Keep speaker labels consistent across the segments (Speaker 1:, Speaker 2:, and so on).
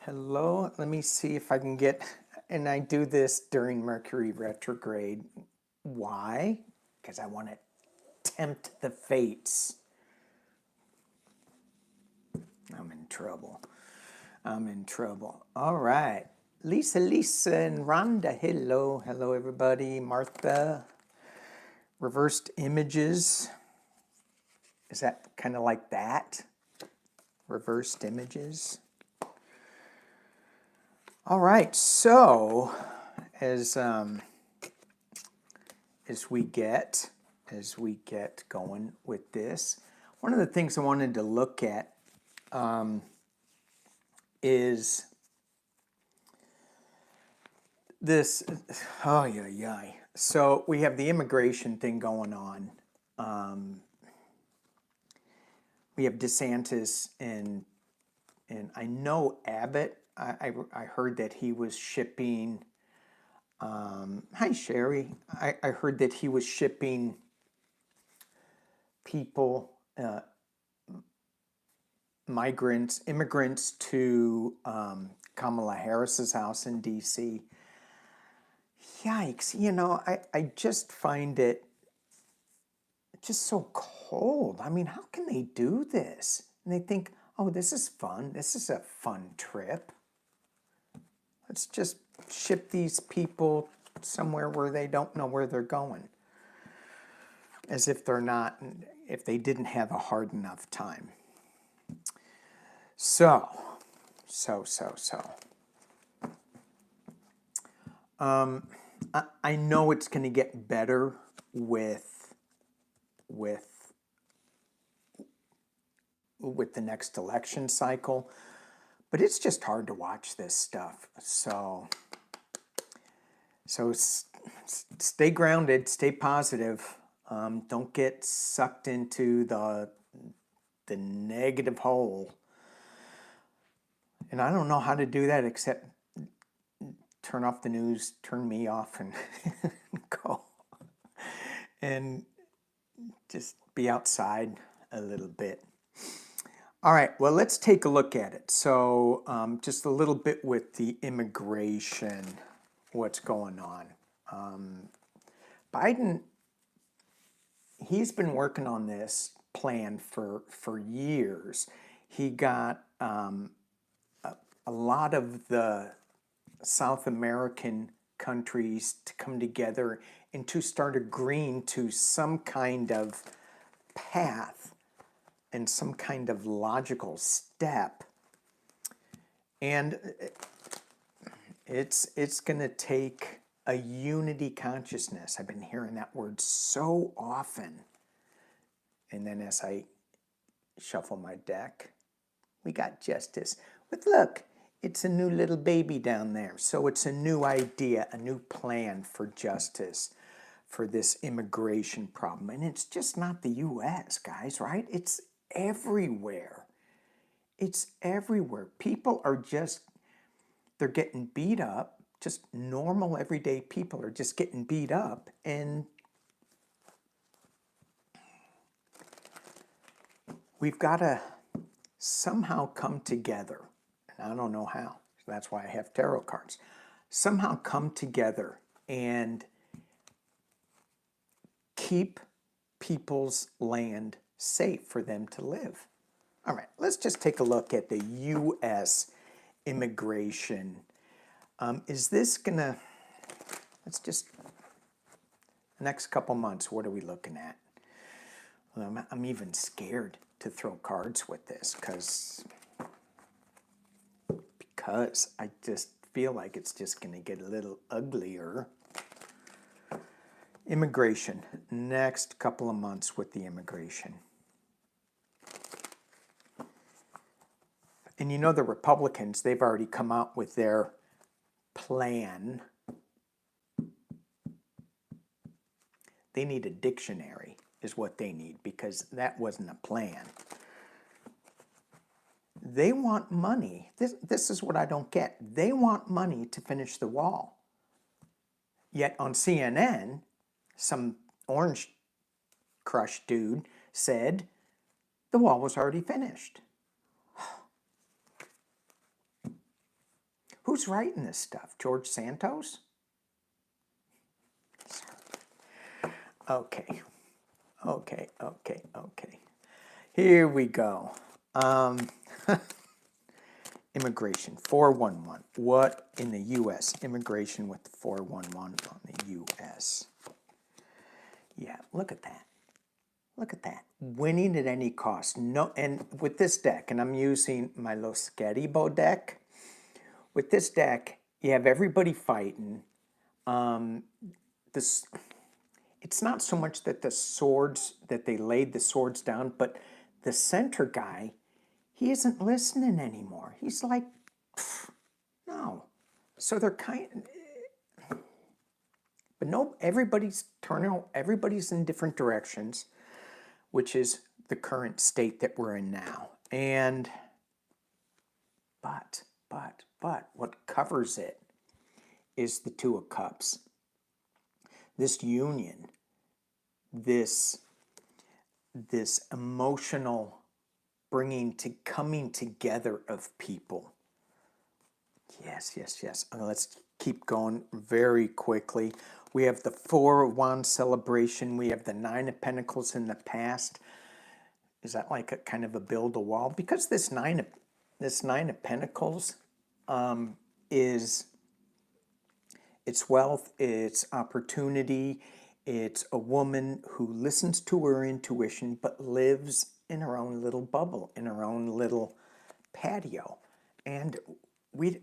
Speaker 1: Hello, let me see if I can get, and I do this during Mercury retrograde. Why? Because I want to tempt the fates. I'm in trouble. I'm in trouble. All right. Lisa, and Rhonda. Hello. Hello, everybody. Martha. Reversed images. Is that kind of like that? Reversed images. All right. So, as we get going with this, one of the things I wanted to look at is this. Oh yeah. So we have the immigration thing going on. We have DeSantis and I know Abbott. I heard that he was shipping. Hi Sherry. I heard that he was shipping people, immigrants to Kamala Harris's house in D.C. Yikes! I just find it just so cold. I mean, how can they do this? And they think, oh, this is fun. This is a fun trip. Let's just ship these people somewhere where they don't know where they're going. As if if they didn't have a hard enough time. So. I know it's going to get better with the next election cycle, but it's just hard to watch this stuff. So stay grounded, stay positive. Don't get sucked into the negative hole. And I don't know how to do that except turn off the news, turn me off, and go. And just be outside a little bit. All right, well, let's take a look at it. So just a little bit with the immigration, what's going on. Biden, he's been working on this plan for years. He got a lot of the South American countries to come together and to start agreeing to some kind of path and some kind of logical step. And it's going to take a unity consciousness. I've been hearing that word so often. And then as I shuffle my deck, we got justice. But look, it's a new little baby down there. So it's a new idea, a new plan for justice for this immigration problem. And it's just not the U.S., guys, right? It's everywhere. It's everywhere. People are they're getting beat up. Just normal, everyday people are just getting beat up. And we've got to somehow come together. And I don't know how. That's why I have tarot cards. Somehow come together and keep people's land safe for them to live. All right, let's just take a look at the U.S. immigration. Is this gonna, let's just, the next couple months, what are we looking at? Well, I'm even scared to throw cards with this because I just feel like it's just going to get a little uglier. Immigration, next couple of months with the immigration. And you know the Republicans, they've already come out with their plan. They need a dictionary is what they need because that wasn't a plan. They want money. This is what I don't get. They want money to finish the wall. Yet on CNN, some orange crush dude said the wall was already finished. Who's writing this stuff? George Santos? Okay. Here we go. Immigration, 411. What in the U.S.? Immigration with 411 on the U.S. Yeah, look at that. Look at that. Winning at any cost. No, and with this deck, and I'm using my Lo Scaribo deck. With this deck, you have everybody fighting. This, it's not so much that the swords, that they laid the swords down, but the center guy, he isn't listening anymore. He's like, no. So they're but no, everybody's turning, everybody's in different directions, which is the current state that we're in now. And, but, what covers it is the Two of Cups. This union, this emotional coming together of people. Yes. Let's keep going very quickly. We have the Four of Wands celebration. We have the Nine of Pentacles in the past. Is that like a kind of a build a wall? Because this Nine of Pentacles is, it's wealth, it's opportunity, it's a woman who listens to her intuition but lives in her own little bubble, in her own little patio. And we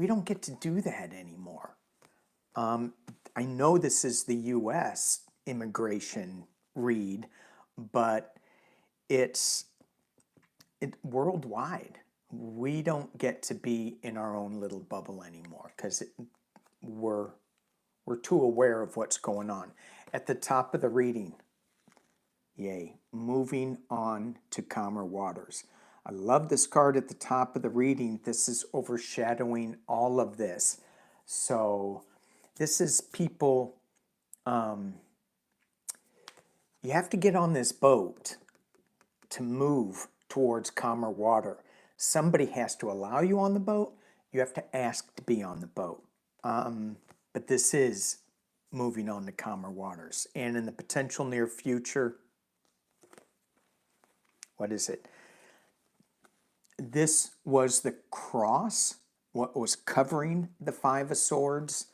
Speaker 1: don't get to do that anymore. I know this is the U.S. immigration read, but it's worldwide. We don't get to be in our own little bubble anymore because we're too aware of what's going on. At the top of the reading, yay, moving on to calmer waters. I love this card at the top of the reading. This is overshadowing all of this. So this is people, you have to get on this boat to move towards calmer water. Somebody has to allow you on the boat. You have to ask to be on the boat. But this is moving on to calmer waters. And in the potential near future, what is it? This was the cross, what was covering the Five of Swords.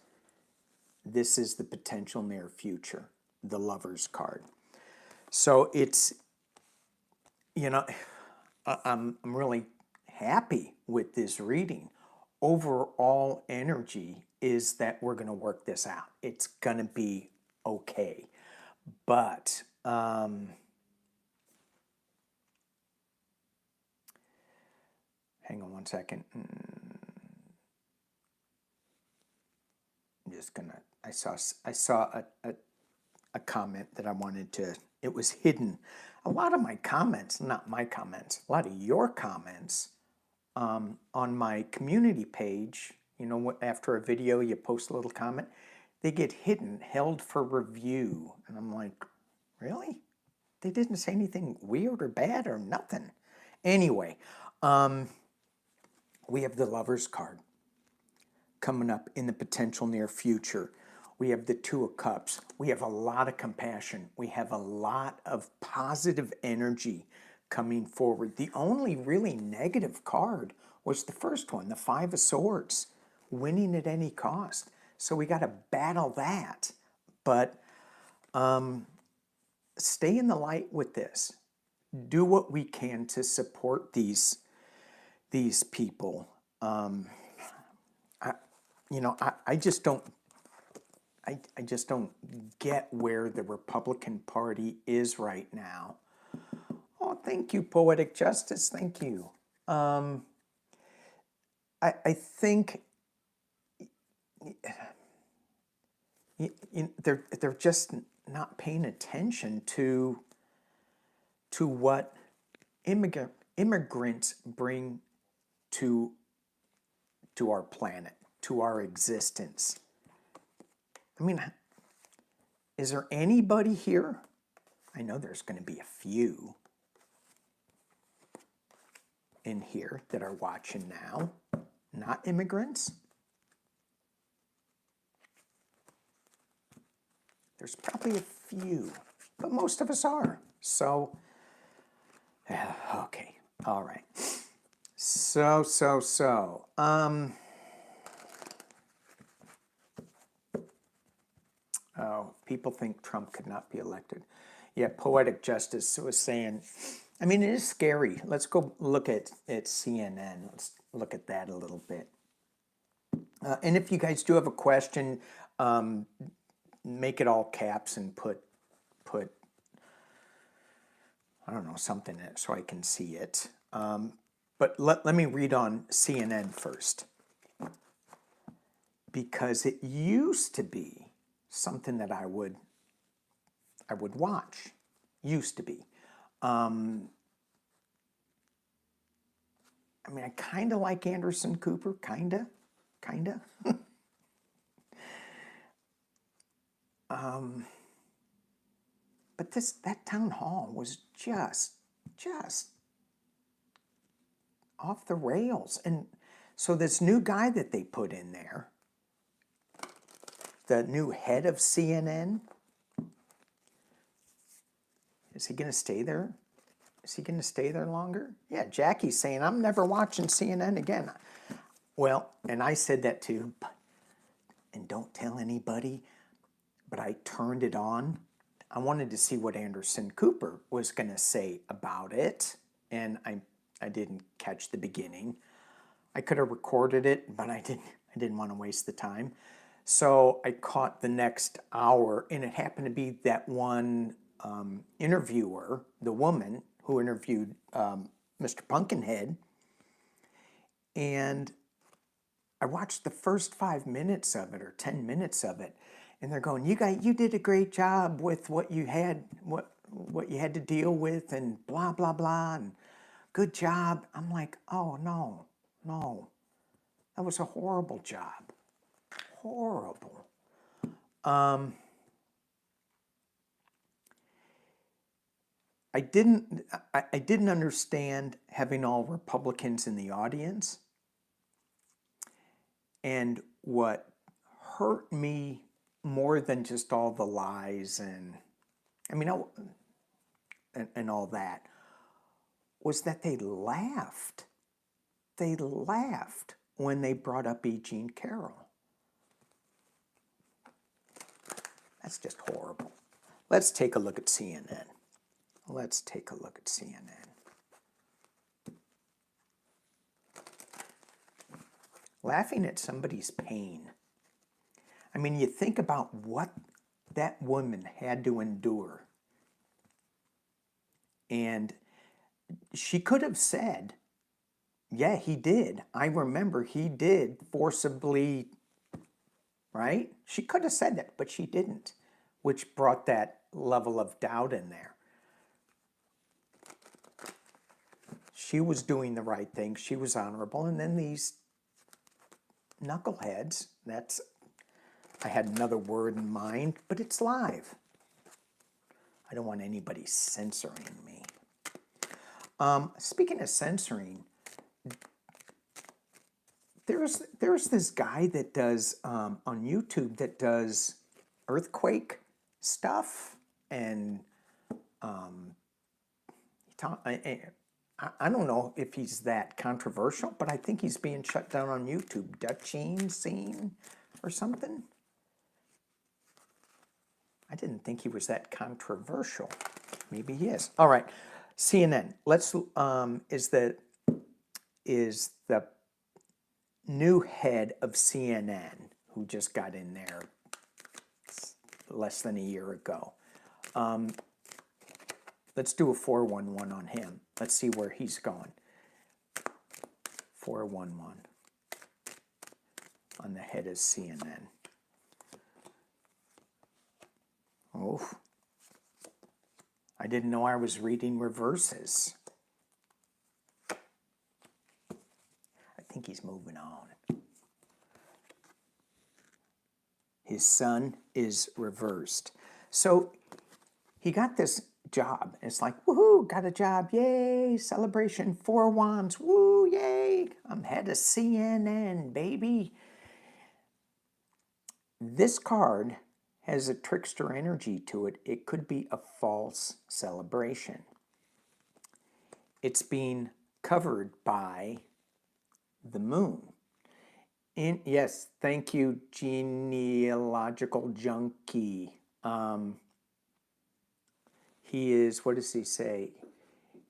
Speaker 1: This is the potential near future, the Lover's card. So it's, you know, I'm really happy with this reading. Overall energy is that we're going to work this out. It's going to be okay. But hang on one second. I'm just gonna. I saw a comment that I wanted to. It was hidden. A lot of my comments, not my comments, a lot of your comments on my community page. You know, after a video, you post a little comment. They get hidden, held for review, and I'm like, really? They didn't say anything weird or bad or nothing. Anyway, we have the Lover's card coming up in the potential near future. We have the Two of Cups. We have a lot of compassion. We have a lot of positive energy coming forward. The only really negative card was the first one, the Five of Swords, winning at any cost. So we got to battle that. But stay in the light with this. Do what we can to support these people. I just don't get where the Republican Party is right now. Oh, thank you, Poetic Justice. Thank you. I think they're just not paying attention to what immigrants bring to our planet, to our existence. I mean, is there anybody here? I know there's going to be a few in here that are watching now, not immigrants. There's probably a few, but most of us are. So, okay, all right. So. Oh, people think Trump could not be elected. Yeah, Poetic Justice was saying, I mean, it is scary. Let's go look at CNN. Let's look at that a little bit. And if you guys do have a question, make it all caps and put I don't know, something in it so I can see it. But let me read on CNN first. Because it used to be something that I would watch. Used to be. I mean, I kind of like Anderson Cooper, kind of. But that town hall was just off the rails. And so this new guy that they put in there, the new head of CNN, is he going to stay there? Is he going to stay there longer? Yeah, Jackie's saying, I'm never watching CNN again. Well, and I said that too, and don't tell anybody, but I turned it on. I wanted to see what Anderson Cooper was going to say about it, and I didn't catch the beginning. I could have recorded it, but I didn't want to waste the time. So I caught the next hour, and it happened to be that one interviewer, the woman who interviewed Mr. Pumpkinhead, and I watched the first 5 minutes of it or 10 minutes of it, and they're going, you did a great job with what you had to deal with, and blah blah blah, and good job. I'm like, oh no, that was a horrible job, horrible. I didn't understand having all Republicans in the audience, and what hurt me more than just all the lies and all that was that they laughed. They laughed when they brought up E. Jean Carroll. That's just horrible. Let's take a look at CNN. Laughing at somebody's pain. I mean, you think about what that woman had to endure. And she could have said, yeah, he did. I remember he did forcibly, right? She could have said that, but she didn't, which brought that level of doubt in there. She was doing the right thing. She was honorable. And then these knuckleheads, I had another word in mind, but it's live. I don't want anybody censoring me. Speaking of censoring, there's this guy that does on YouTube that does earthquake stuff, and I don't know if he's that controversial, but I think he's being shut down on YouTube. Dutchine scene or something. I didn't think he was that controversial. Maybe he is. All right, CNN. Let's is the new head of CNN who just got in there less than a year ago. Let's do a 411 on him. Let's see where he's going. 411 on the head of CNN. Oh, I didn't know I was reading reverses. I think he's moving on. His son is reversed. So he got this job. It's like, woohoo, got a job, yay, celebration, 4 wands, woo, yay, I'm head of CNN, baby. This card has a trickster energy to it. It could be a false celebration. It's being covered by the moon. Yes, thank you, genealogical junkie. He is, what does he say?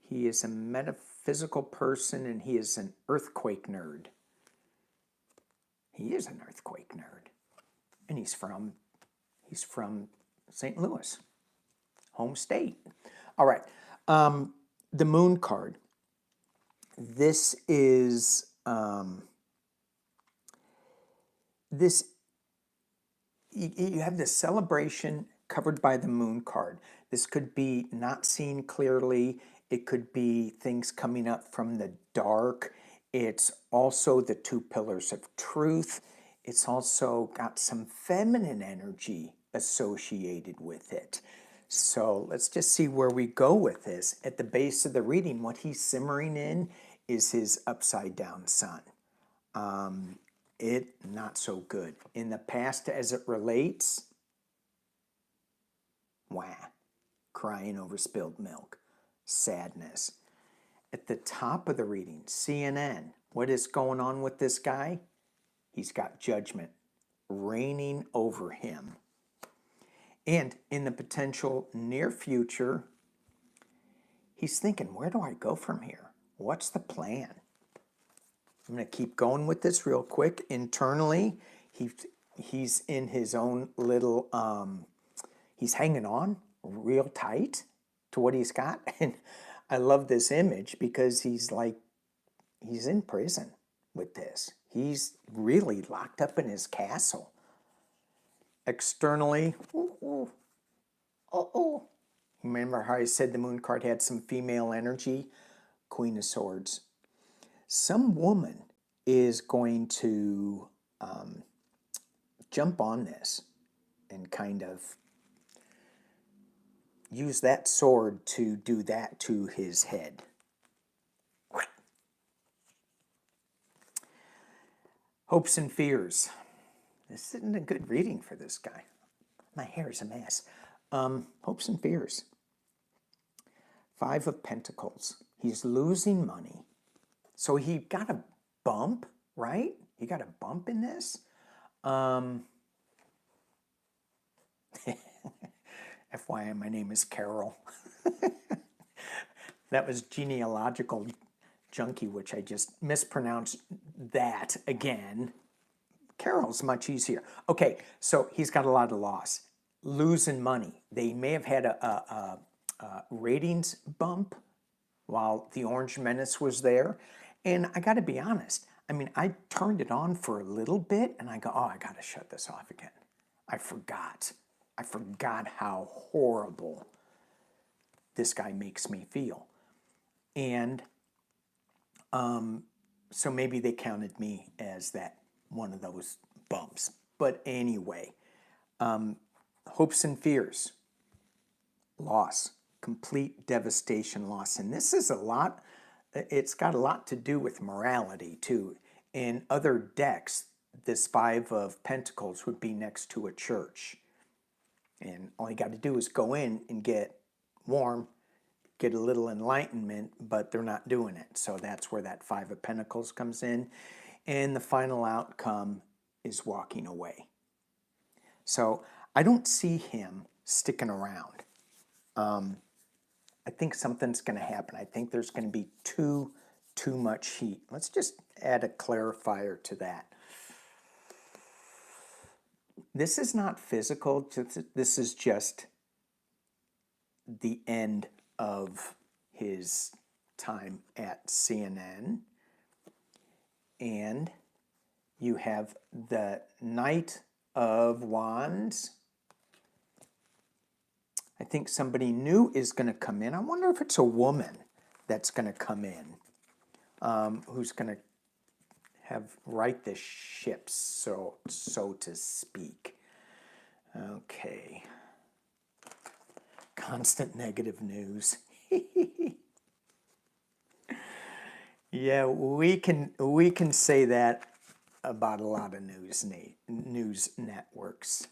Speaker 1: He is a metaphysical person and he is an earthquake nerd. He is an earthquake nerd. And he's from St. Louis, home state. All right, the moon card. This is, you have this celebration covered by the moon card. This could be not seen clearly. It could be things coming up from the dark. It's also the two pillars of truth. It's also got some feminine energy associated with it. So let's just see where we go with this. At the base of the reading, what he's simmering in is his upside down sun. It not so good. In the past as it relates, wah, crying over spilled milk, sadness. At the top of the reading, CNN, what is going on with this guy? He's got judgment reigning over him. And in the potential near future, he's thinking, where do I go from here? What's the plan? I'm going to keep going with this real quick. Internally, he's in his own little, he's hanging on real tight to what he's got. And I love this image because he's in prison with this. He's really locked up in his castle. Externally, remember how I said the moon card had some female energy? Queen of Swords. Some woman is going to jump on this and kind of use that sword to do that to his head. Hopes and fears. This isn't a good reading for this guy. My hair is a mess. Hopes and fears. Five of Pentacles. He's losing money. So he got a bump, right? He got a bump in this. FYI, my name is Carol. That was genealogical junkie, which I just mispronounced that again. Carol's much easier. Okay, so he's got a lot of loss. Losing money. They may have had a ratings bump while the Orange Menace was there. And I got to be honest, I mean, I turned it on for a little bit and I go, oh, I got to shut this off again. I forgot how horrible this guy makes me feel. And so maybe they counted me as that one of those bumps. But anyway, hopes and fears, loss, complete devastation, loss. And this is a lot, it's got a lot to do with morality too. In other decks, this Five of Pentacles would be next to a church. And all you got to do is go in and get warm, get a little enlightenment, but they're not doing it. So that's where that Five of Pentacles comes in. And the final outcome is walking away. So I don't see him sticking around. I think something's going to happen. I think there's going to be too much heat. Let's just add a clarifier to that. This is not physical. This is just the end of his time at CNN. And you have the Knight of Wands. I think somebody new is going to come in. I wonder if it's a woman that's going to come in, who's going to right the ship, so to speak. Okay. Constant negative news. Yeah, we can say that about a lot of news networks.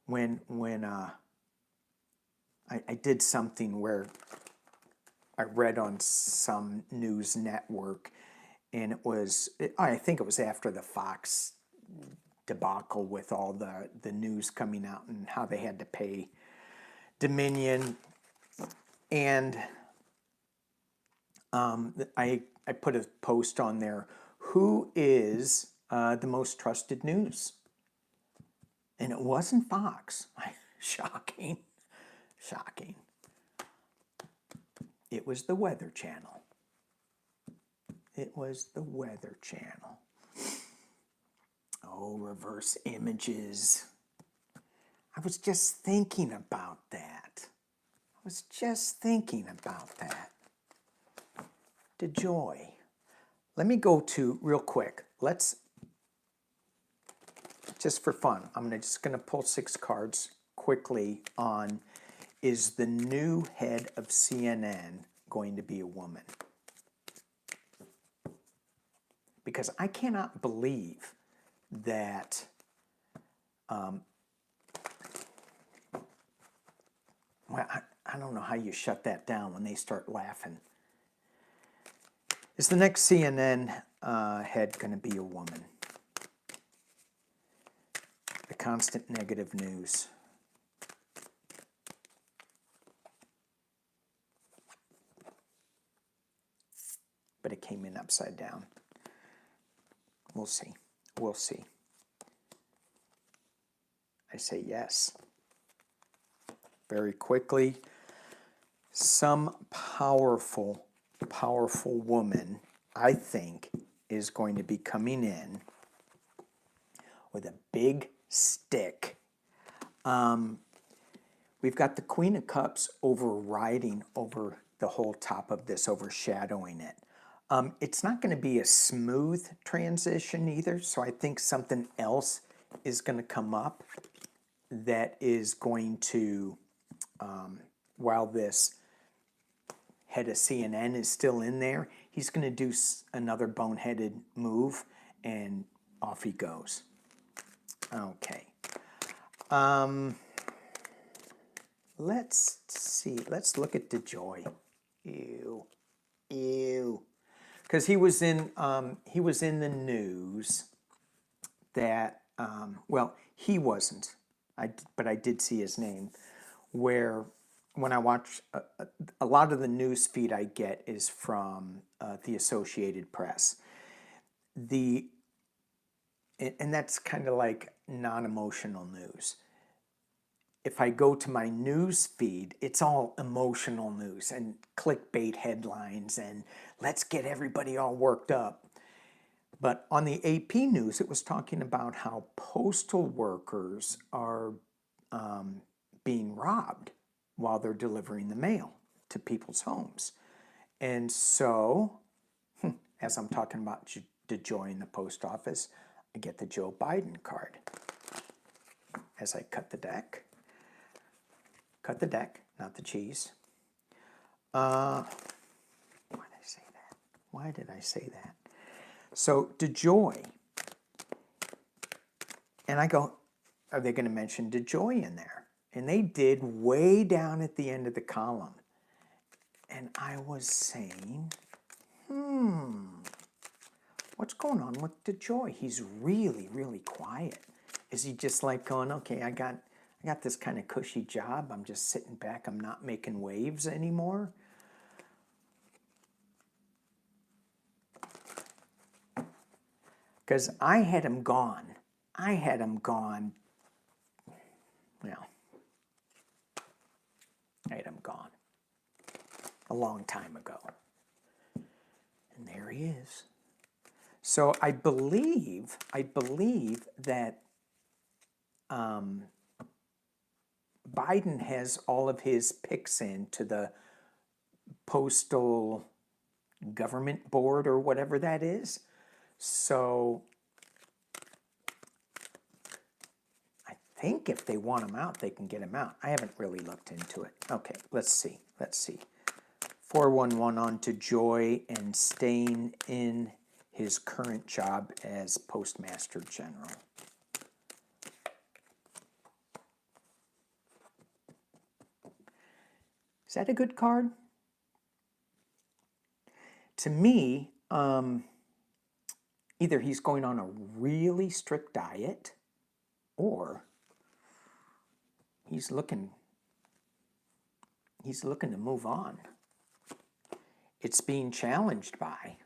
Speaker 1: when I did something where I read on some news network, and I think it was after the Fox debacle with all the news coming out and how they had to pay Dominion, and I put a post on there, who is the most trusted news? And it wasn't Fox. Shocking. Shocking. It was the Weather Channel. It was the Weather Channel. Oh, reverse images. I was just thinking about that. DeJoy. Let me go to, real quick, let's, just for fun, I'm just going to pull 6 cards quickly on, is the new head of CNN going to be a woman? Because I cannot believe that well, I don't know how you shut that down when they start laughing. Is the next CNN head going to be a woman? The constant negative news. But it came in upside down. We'll see. We'll see. I say yes. Very quickly, some powerful woman, I think, is going to be coming in with a big stick. We've got the Queen of Cups overriding over the whole top of this, overshadowing it. It's not going to be a smooth transition either, so I think something else is going to come up that is going to, while this head of CNN is still in there, he's going to do another boneheaded move, and off he goes. Okay. Let's see. Let's look at DeJoy. Ew. Because he was in the news that, well, he wasn't. But I did see his name, where when I watch, a lot of the news feed I get is from the Associated Press. And that's kind of like non-emotional news. If I go to my news feed, it's all emotional news and clickbait headlines and let's get everybody all worked up. But on the AP news, it was talking about how postal workers are being robbed while they're delivering the mail to people's homes. And so, as I'm talking about DeJoy in the post office, I get the Joe Biden card. As I cut the deck, not the cheese. Why did I say that? Why did I say that? So DeJoy, and I go, are they going to mention DeJoy in there? And they did, way down at the end of the column. And I was saying, what's going on with DeJoy? He's really, really quiet. Is he just like going, okay, I got this kind of cushy job. I'm just sitting back. I'm not making waves anymore. Because I had him gone. Well, I had him gone a long time ago. And there he is. So I believe that Biden has all of his picks in to the Postal Government Board or whatever that is. So I think if they want him out, they can get him out. I haven't really looked into it. Okay, let's see. 411 on DeJoy and staying in his current job as Postmaster General. Is that a good card? To me, either he's going on a really strict diet, or he's looking to move on. It's being challenged by,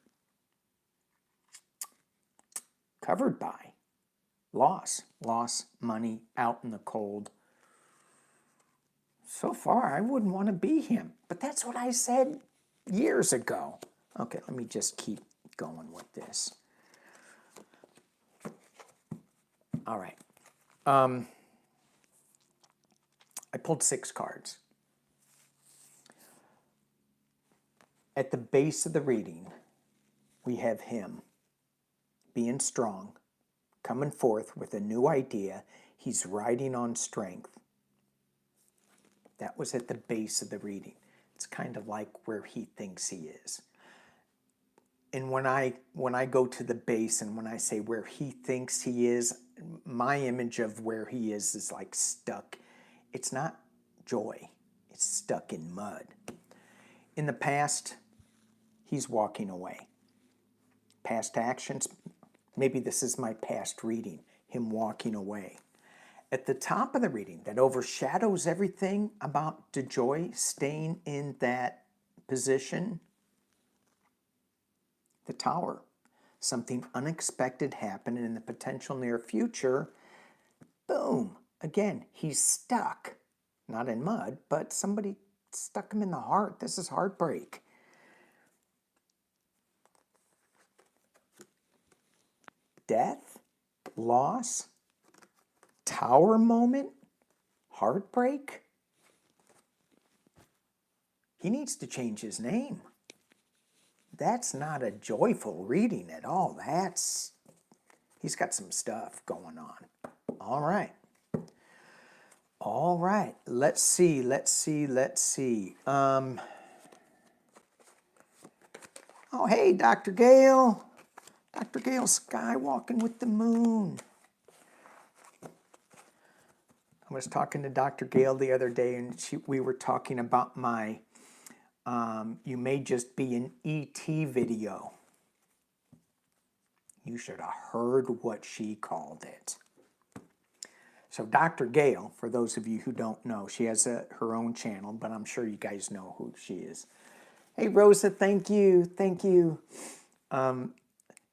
Speaker 1: covered by, loss, money, out in the cold. So far, I wouldn't want to be him, but that's what I said years ago. Okay, let me just keep going with this. All right. I pulled 6 cards. At the base of the reading, we have him being strong, coming forth with a new idea. He's riding on strength. That was at the base of the reading. It's kind of like where he thinks he is. And when I go to the base and when I say where he thinks he is, my image of where he is like stuck. It's not joy. It's stuck in mud. In the past, he's walking away. Past actions, maybe this is my past reading, him walking away. At the top of the reading that overshadows everything about DeJoy staying in that position, the Tower. Something unexpected happened in the potential near future. Boom. Again, he's stuck. Not in mud, but somebody stuck him in the heart. This is heartbreak. Death, loss, Tower moment, heartbreak. He needs to change his name. That's not a joyful reading at all. He's got some stuff going on. All right. All right. Let's see. Oh, hey, Dr. Gale. Dr. Gale skywalking with the moon. I was talking to Dr. Gale the other day, and we were talking about my You May Just Be an E.T. video. You should have heard what she called it. So Dr. Gale, for those of you who don't know, she has her own channel, but I'm sure you guys know who she is. Hey, Rosa, thank you.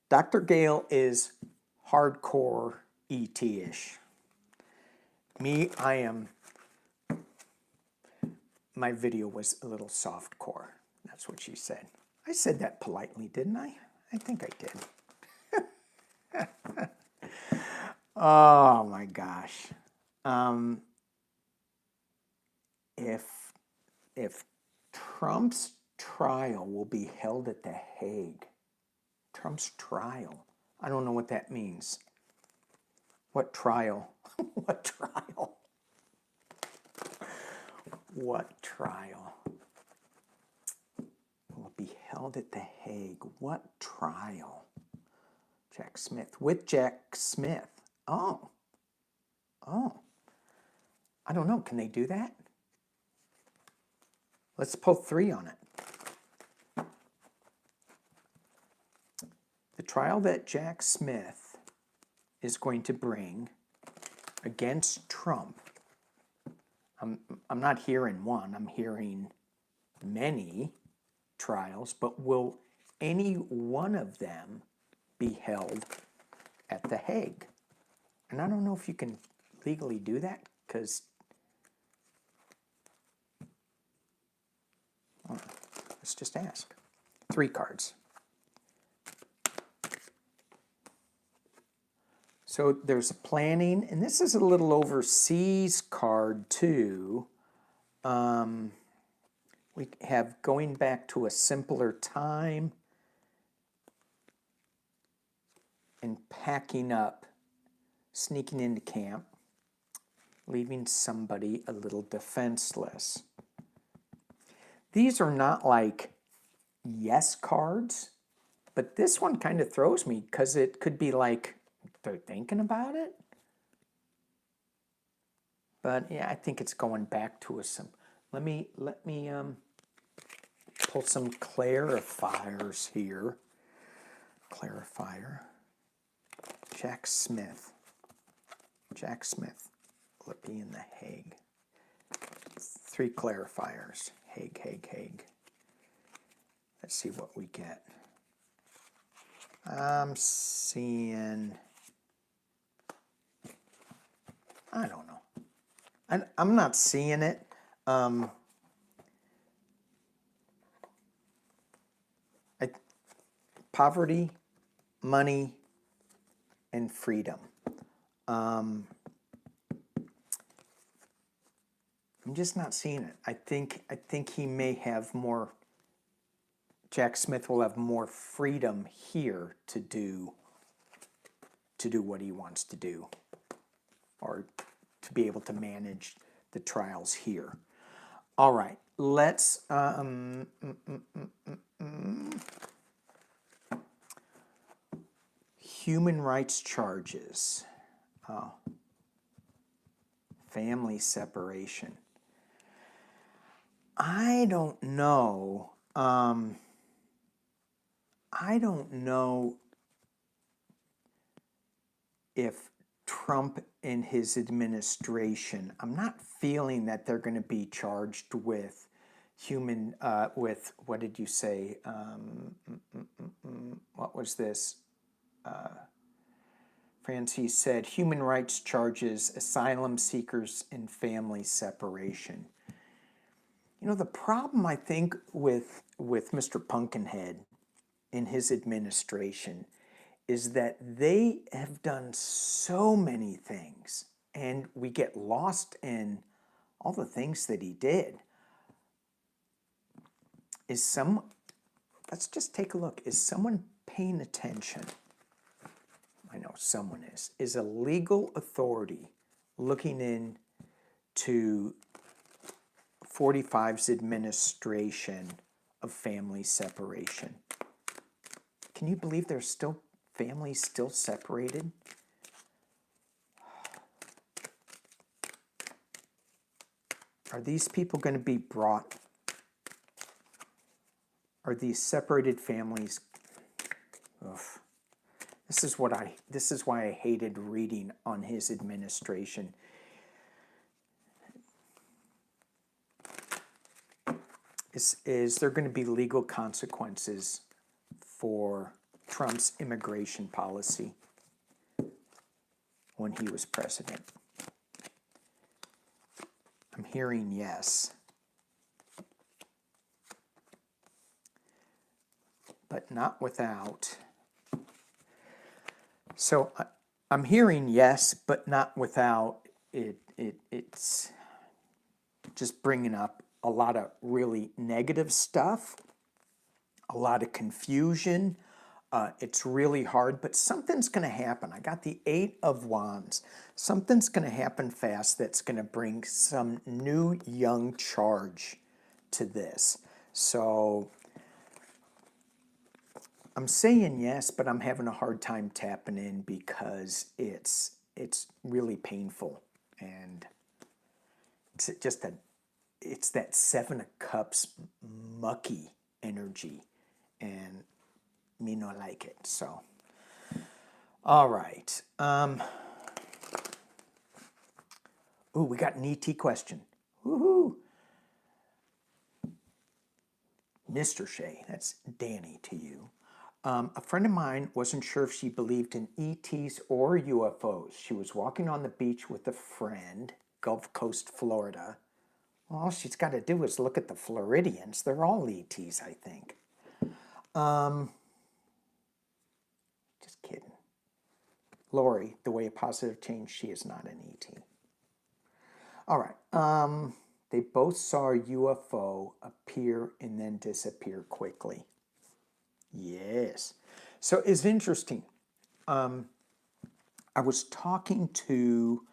Speaker 1: Dr. Gale is hardcore E.T.-ish. Me, my video was a little softcore. That's what she said. I said that politely, didn't I? I think I did. Oh my gosh. If Trump's trial will be held at the Hague, Trump's trial, I don't know what that means. What trial? What trial? What trial will be held at the Hague? What trial? Jack Smith. With Jack Smith. Oh. I don't know. Can they do that? Let's pull 3 on it. The trial that Jack Smith is going to bring against Trump. I'm not hearing one. I'm hearing many trials, but will any one of them be held at the Hague? And I don't know if you can legally do that, because let's just ask. 3 cards. So there's a planning, and this is a little overseas card too. We have going back to a simpler time and packing up, sneaking into camp, leaving somebody a little defenseless. These are not like yes cards, but this one kind of throws me because it could be like they're thinking about it. But yeah, I think it's going back to let me pull some clarifiers here. Clarifier. Jack Smith. Jack Smith. Will it be in the Hague? 3 clarifiers. Hague, Hague, Hague. Let's see what we get. I'm seeing, I don't know. I'm not seeing it. Poverty, money, and freedom. I'm just not seeing it. I think he may have more. Jack Smith will have more freedom here to do what he wants to do, or to be able to manage the trials here. All right, let's human rights charges. Oh. Family separation. I don't know. I don't know if Trump and his administration, I'm not feeling that they're going to be charged with with, what did you say? What was this? Francis said, human rights charges, asylum seekers, and family separation. You know, the problem, I think, with Mr. Pumpkinhead and his administration is that they have done so many things, and we get lost in all the things that he did. Let's just take a look. Is someone paying attention? I know someone is. Is a legal authority looking into 45's administration of family separation? Can you believe there's still families still separated? Are these people going to be brought? Are these separated families? Ugh. This is why I hated reading on his administration. Is there going to be legal consequences for Trump's immigration policy when he was president? I'm hearing yes. But not without. So I'm hearing yes, but not without it's just bringing up a lot of really negative stuff, a lot of confusion. It's really hard, but something's going to happen. I got the 8 of Wands. Something's going to happen fast that's going to bring some new young charge to this. So I'm saying yes, but I'm having a hard time tapping in because it's really painful, and it's just it's that 7 of Cups mucky energy, and me not like it. So, all right. Ooh, we got an ET question. Woohoo! Mr. Shea, that's Danny to you. A friend of mine wasn't sure if she believed in ETs or UFOs. She was walking on the beach with a friend, Gulf Coast, Florida. All she's got to do is look at the Floridians. They're all ETs, I think. Just kidding. Lori, the way of positive change, she is not an ET. All right. They both saw a UFO appear and then disappear quickly. Yes. So it's interesting. I was talking to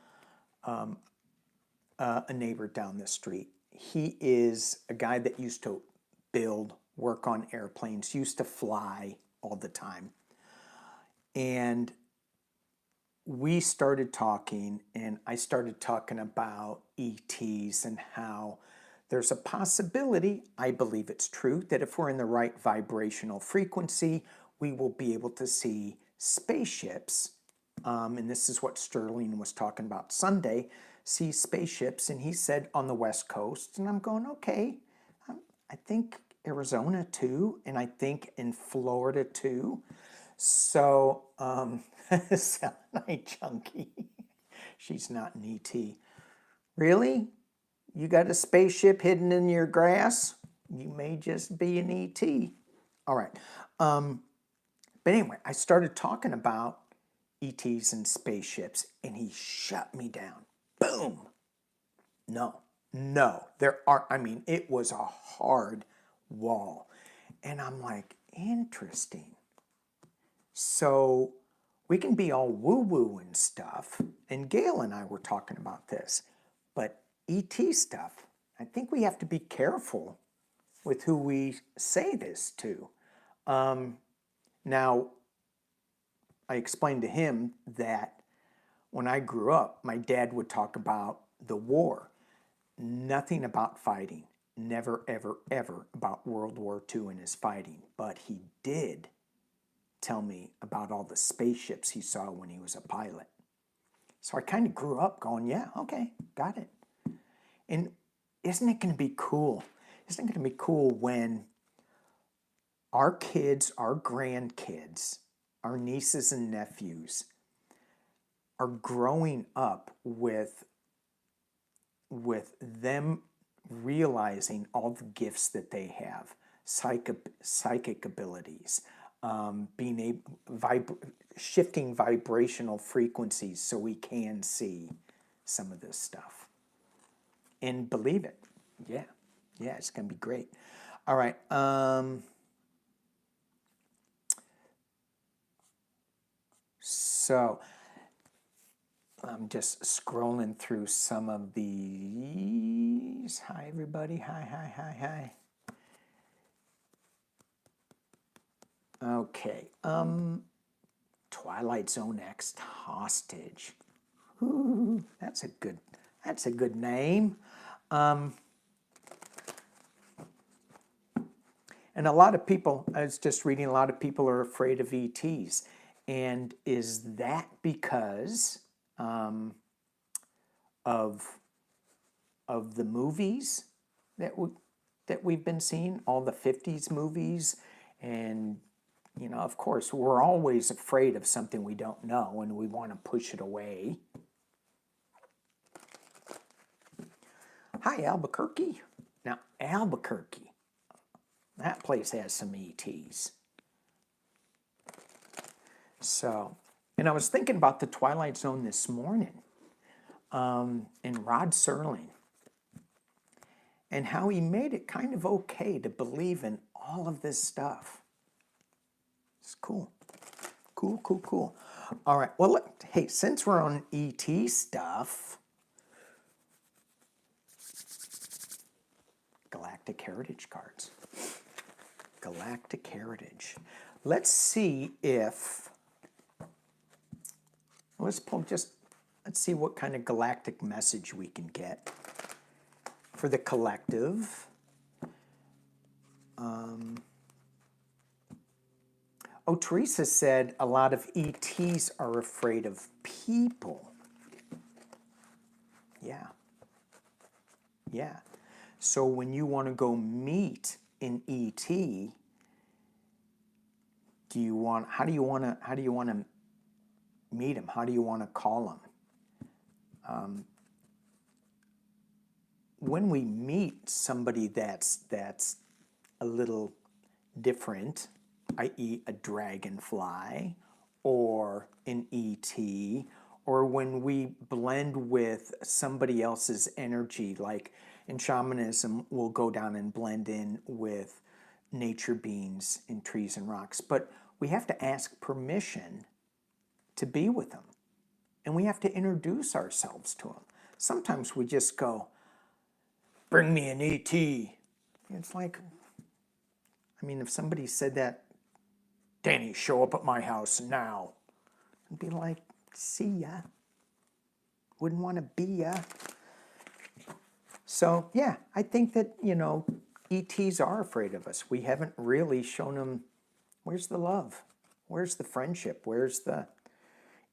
Speaker 1: a neighbor down the street. He is a guy that used to work on airplanes, used to fly all the time. And we started talking, and I started talking about ETs and how There's a possibility, I believe it's true, that if we're in the right vibrational frequency, we will be able to see spaceships. And this is what Sterling was talking about Sunday, see spaceships, and he said on the West Coast, and I'm going, okay, I think Arizona too, and I think in Florida too. So, Selenite Chunky, she's not an ET. Really? You got a spaceship hidden in your grass? You may just be an ET. All right. But anyway, I started talking about ETs and spaceships, and he shut me down. Boom. No. There are, I mean, it was a hard wall. And I'm like, interesting. So we can be all woo-woo and stuff, and Gail and I were talking about this, but ET stuff, I think we have to be careful with who we say this to. Now, I explained to him that when I grew up, my dad would talk about the war. Nothing about fighting. Never, ever, ever about World War II and his fighting. But he did tell me about all the spaceships he saw when he was a pilot. So I kind of grew up going, yeah, okay, got it. And isn't it going to be cool? Isn't it going to be cool when our kids, our grandkids, our nieces and nephews are growing up with them realizing all the gifts that they have, psychic abilities, being shifting vibrational frequencies so we can see some of this stuff. And believe it. Yeah, it's going to be great. All right. So I'm just scrolling through some of these. Hi, everybody. Hi. Okay. Twilight Zone X hostage. Ooh, that's a good name. And a lot of people, I was just reading, a lot of people are afraid of ETs. And is that because of the movies that we've been seeing, all the 50s movies? And, you know, of course, we're always afraid of something we don't know and we want to push it away. Hi, Albuquerque. Now, Albuquerque, that place has some ETs. So, and I was thinking about the Twilight Zone this morning, and Rod Serling, and how he made it kind of okay to believe in all of this stuff. It's cool. Cool. All right, well, hey, since we're on ET stuff, Galactic Heritage cards. Galactic Heritage. Let's see if, let's see what kind of galactic message we can get for the collective. Teresa said a lot of ETs are afraid of people. Yeah. So when you want to go meet an ET, how do you want to meet him? How do you want to call him? When we meet somebody that's a little different, i.e. a dragonfly or an ET, or when we blend with somebody else's energy, like in shamanism, we'll go down and blend in with nature beings and trees and rocks. But we have to ask permission to be with them. And we have to introduce ourselves to them. Sometimes we just go, bring me an ET. It's like, I mean, if somebody said that, Danny, show up at my house now. I'd be like, see ya. Wouldn't want to be ya. So, yeah, I think that, ETs are afraid of us. We haven't really shown them where's the love? Where's the friendship? Where's the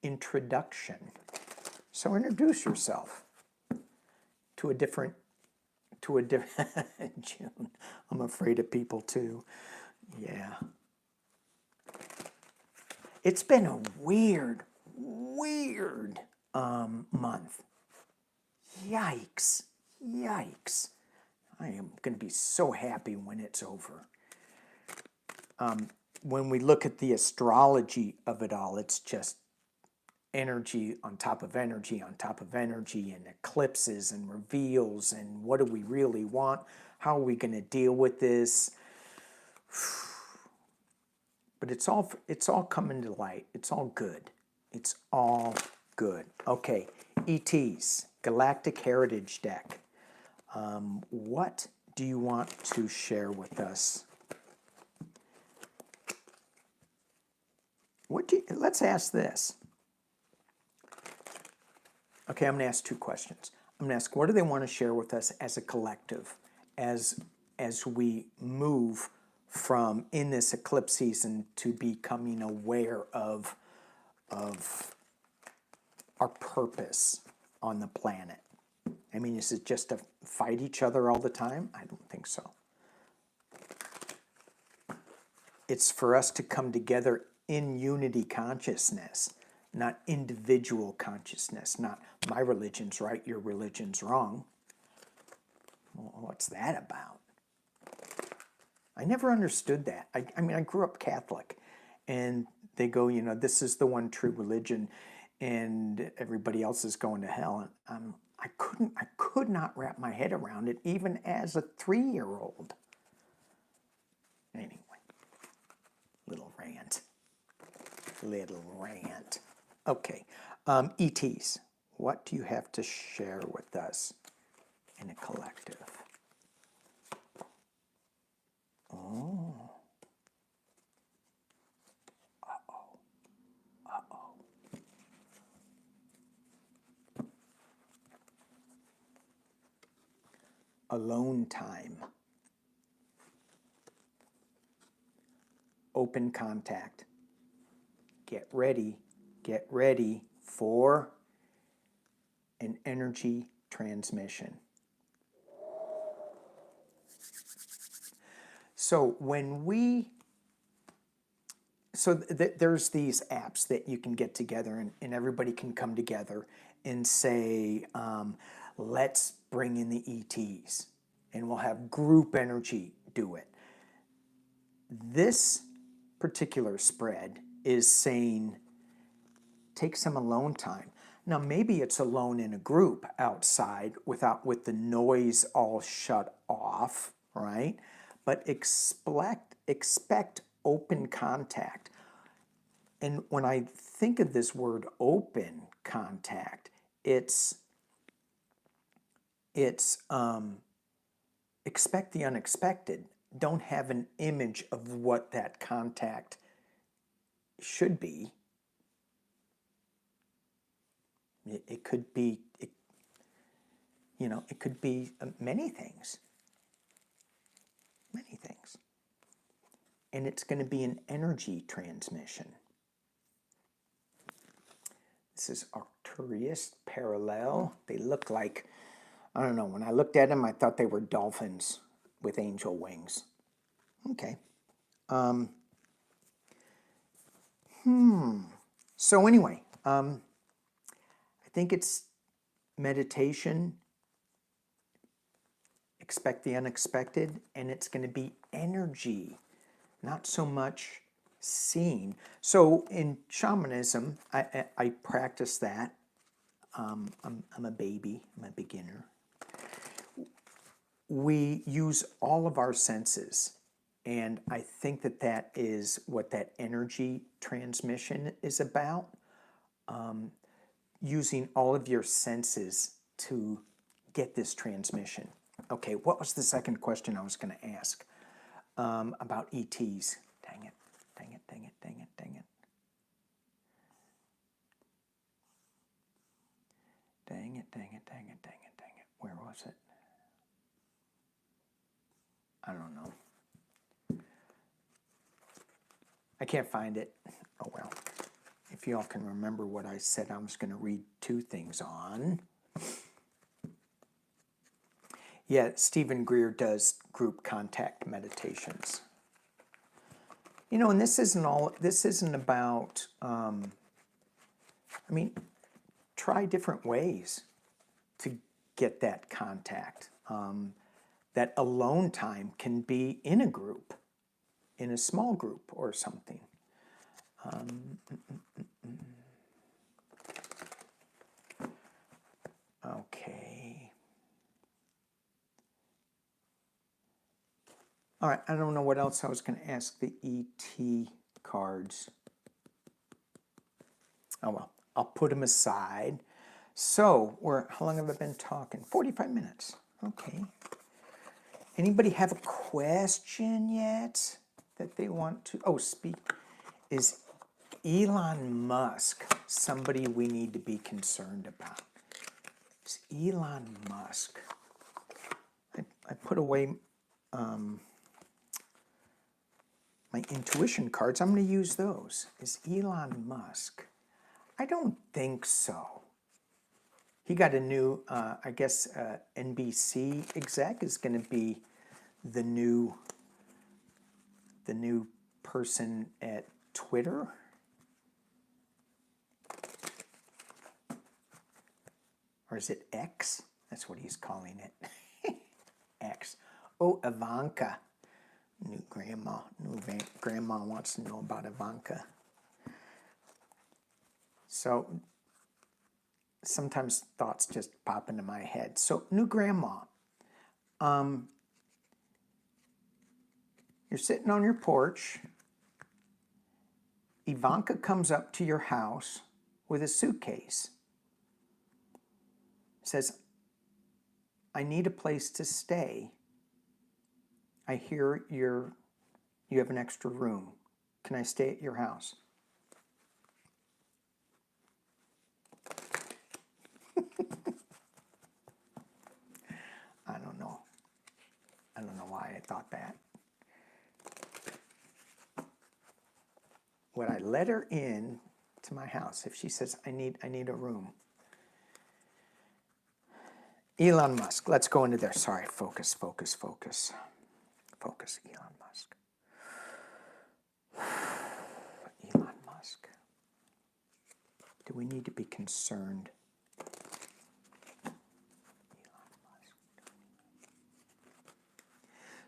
Speaker 1: introduction? So introduce yourself to a different, June. I'm afraid of people too. Yeah. It's been a weird month. Yikes. Yikes. I am going to be so happy when it's over. When we look at the astrology of it all, it's just energy on top of energy on top of energy, and eclipses and reveals, and what do we really want? How are we going to deal with this? But it's all coming to light. It's all good. It's all good. Okay, ETs, Galactic Heritage Deck. What do you want to share with us? Let's ask this. Okay, I'm going to ask two questions. I'm going to ask, what do they want to share with us as a collective, as we move from in this eclipse season to becoming aware of our purpose on the planet? I mean, is it just to fight each other all the time? I don't think so. It's for us to come together in unity consciousness, not individual consciousness, not my religion's right, your religion's wrong. Well, what's that about? I never understood that. I mean, I grew up Catholic, and they go, this is the one true religion, and everybody else is going to hell. And I could not wrap my head around it, even as a 3-year-old. Anyway, little rant. Okay, ETs, what do you have to share with us in a collective? Oh. Alone time. Open contact. Get ready for an energy transmission. So there's these apps that you can get together, and everybody can come together and say, let's bring in the ETs, and we'll have group energy do it. This particular spread is saying, take some alone time. Now, maybe it's alone in a group outside with the noise all shut off, right? But expect open contact. And when I think of this word open contact, it's expect the unexpected. Don't have an image of what that contact should be. It could be, it could be many things. Many things. And it's going to be an energy transmission. This is Arcturian parallel. They look like, I don't know, when I looked at them, I thought they were dolphins with angel wings. Okay. So anyway, I think it's meditation, expect the unexpected, and it's going to be energy, not so much seeing. So in shamanism, I practice that. I'm a baby, I'm a beginner. We use all of our senses, and I think that is what that energy transmission is about. Using all of your senses to get this transmission. Okay, what was the second question I was going to ask about ETs? Dang it. Where was it? I don't know. I can't find it. Oh well. If you all can remember what I said, I was going to read two things on. Yeah, Stephen Greer does group contact meditations. You know, and this isn't about, I mean, try different ways to get that contact. That alone time can be in a group, in a small group or something. Okay. All right, I don't know what else I was going to ask the ET cards. Oh well, I'll put them aside. So, how long have I been talking? 45 minutes. Okay. Anybody have a question yet that they want to? Oh, is Elon Musk somebody we need to be concerned about? Is Elon Musk? I put away my intuition cards. I'm going to use those. Is Elon Musk? I don't think so. He got a new, I guess, NBC exec is going to be the new person at Twitter. Or is it X? That's what he's calling it. X. Oh, Ivanka. New grandma wants to know about Ivanka. So sometimes thoughts just pop into my head. So new grandma. You're sitting on your porch. Ivanka comes up to your house with a suitcase. Says, I need a place to stay. I hear you have an extra room. Can I stay at your house? I don't know. I don't know why I thought that. Would I let her in to my house if she says, I need a room? Elon Musk. Let's go into there. Sorry, focus. Focus, Elon Musk. Elon Musk. Do we need to be concerned? Elon Musk.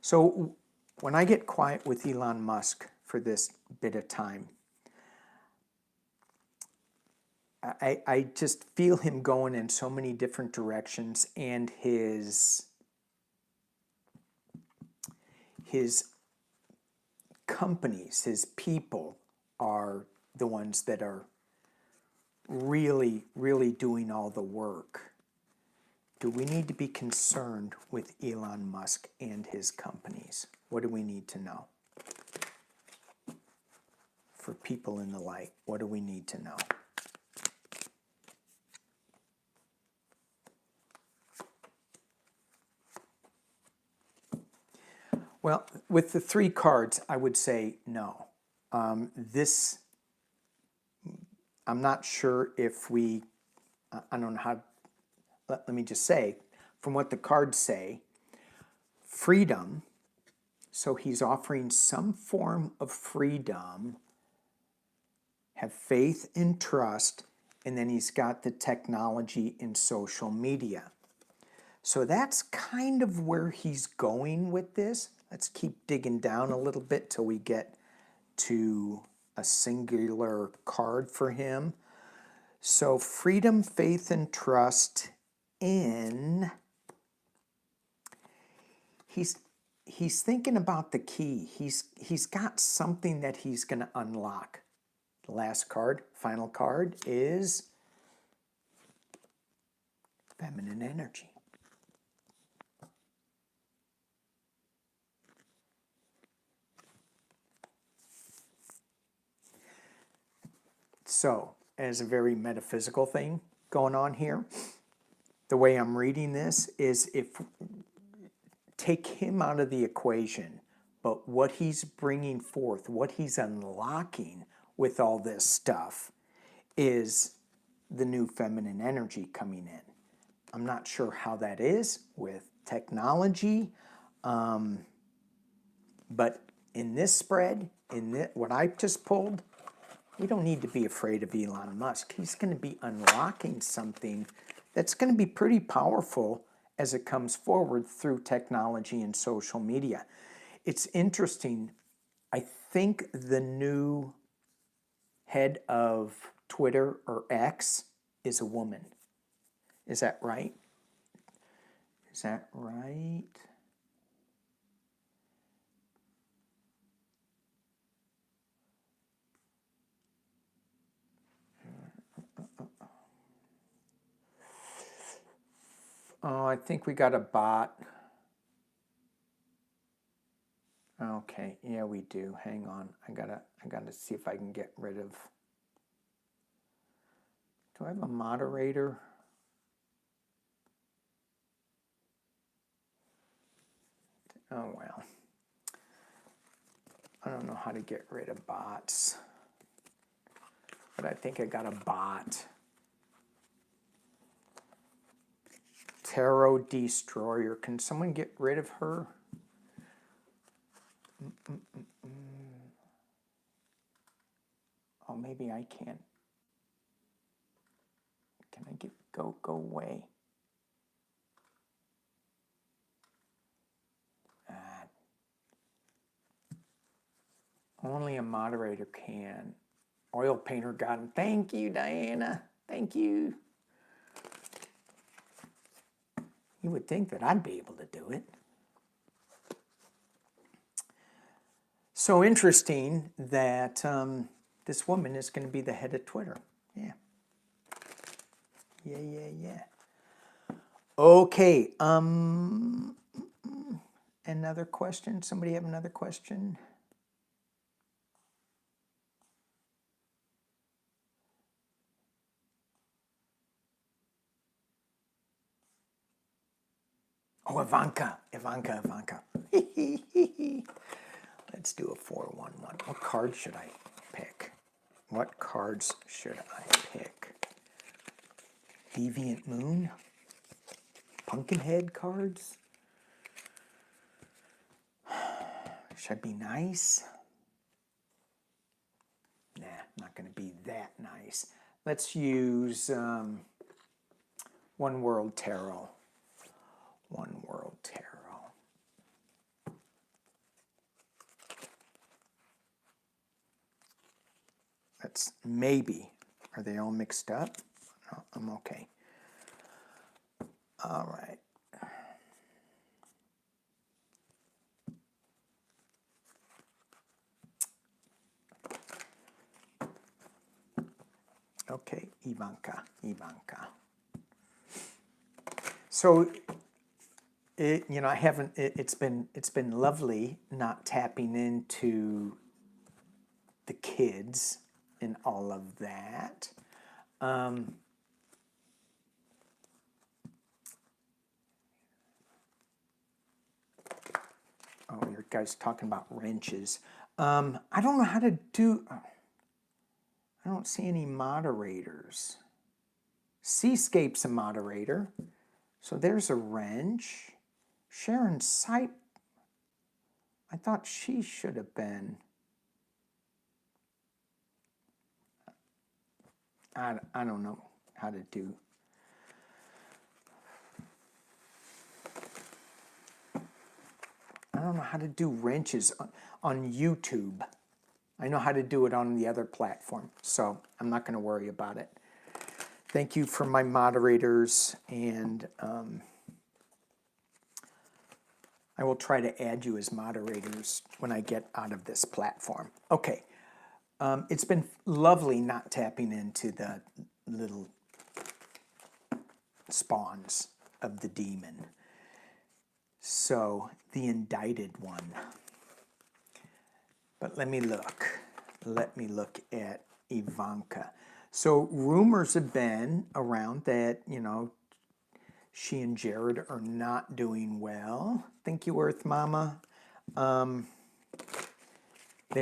Speaker 1: So when I get quiet with Elon Musk for this bit of time, I just feel him going in so many different directions, and his companies, his people are the ones that are really, really doing all the work. Do we need to be concerned with Elon Musk and his companies? What do we need to know? For people in the light, what do we need to know? Well, with the three cards, I would say no. I'm not sure if I don't know how, let me just say, from what the cards say, freedom, so he's offering some form of freedom, have faith and trust, and then he's got the technology and social media. So that's kind of where he's going with this. Let's keep digging down a little bit till we get to a singular card for him. So freedom, faith, and trust in... He's thinking about the key. He's got something that he's going to unlock. The last card, final card, is feminine energy. So, as a very metaphysical thing going on here, the way I'm reading this is take him out of the equation, but what he's bringing forth, what he's unlocking with all this stuff is the new feminine energy coming in. I'm not sure how that is with technology, but in this spread, what I just pulled, we don't need to be afraid of Elon Musk. He's going to be unlocking something that's going to be pretty powerful as it comes forward through technology and social media. It's interesting. I think the new head of Twitter or X is a woman. Is that right? Is that right? Oh, I think we got a bot. Okay, yeah, we do. Hang on. I gotta see if I can get rid of. Do I have a moderator? Oh well. I don't know how to get rid of bots, but I think I got a bot. Tarot Destroyer. Can someone get rid of her? Oh, maybe I can. Can I go away? Only a moderator can. Oil painter got him. Thank you, Diana. Thank you. You would think that I'd be able to do it. So interesting that this woman is going to be the head of Twitter. Yeah. Yeah. Okay. Another question? Somebody have another question? Oh, Ivanka. Let's do a 4-1-1. What card should I pick? What cards should I pick? Deviant Moon? Pumpkinhead cards? Should I be nice? Nah, not going to be that nice. Let's use One World Tarot. One World Tarot. That's maybe. Are they all mixed up? No, I'm okay. All right. Okay, Ivanka. So, I haven't. It's been lovely not tapping into the kids and all of that. Oh, your guy's talking about wrenches. I don't know how to do. I don't see any moderators. Seascape's a moderator. So there's a wrench. Sharon Sipe, I thought she should have been. I don't know how to do. I don't know how to do wrenches on YouTube. I know how to do it on the other platform, so I'm not going to worry about it. Thank you for my moderators, and I will try to add you as moderators when I get out of this platform. Okay. It's been lovely not tapping into the little spawns of the demon. So, the indicted one. But let me look. Let me look at Ivanka. So, rumors have been around that, She and Jared are not doing well. Thank you, Earth Mama. They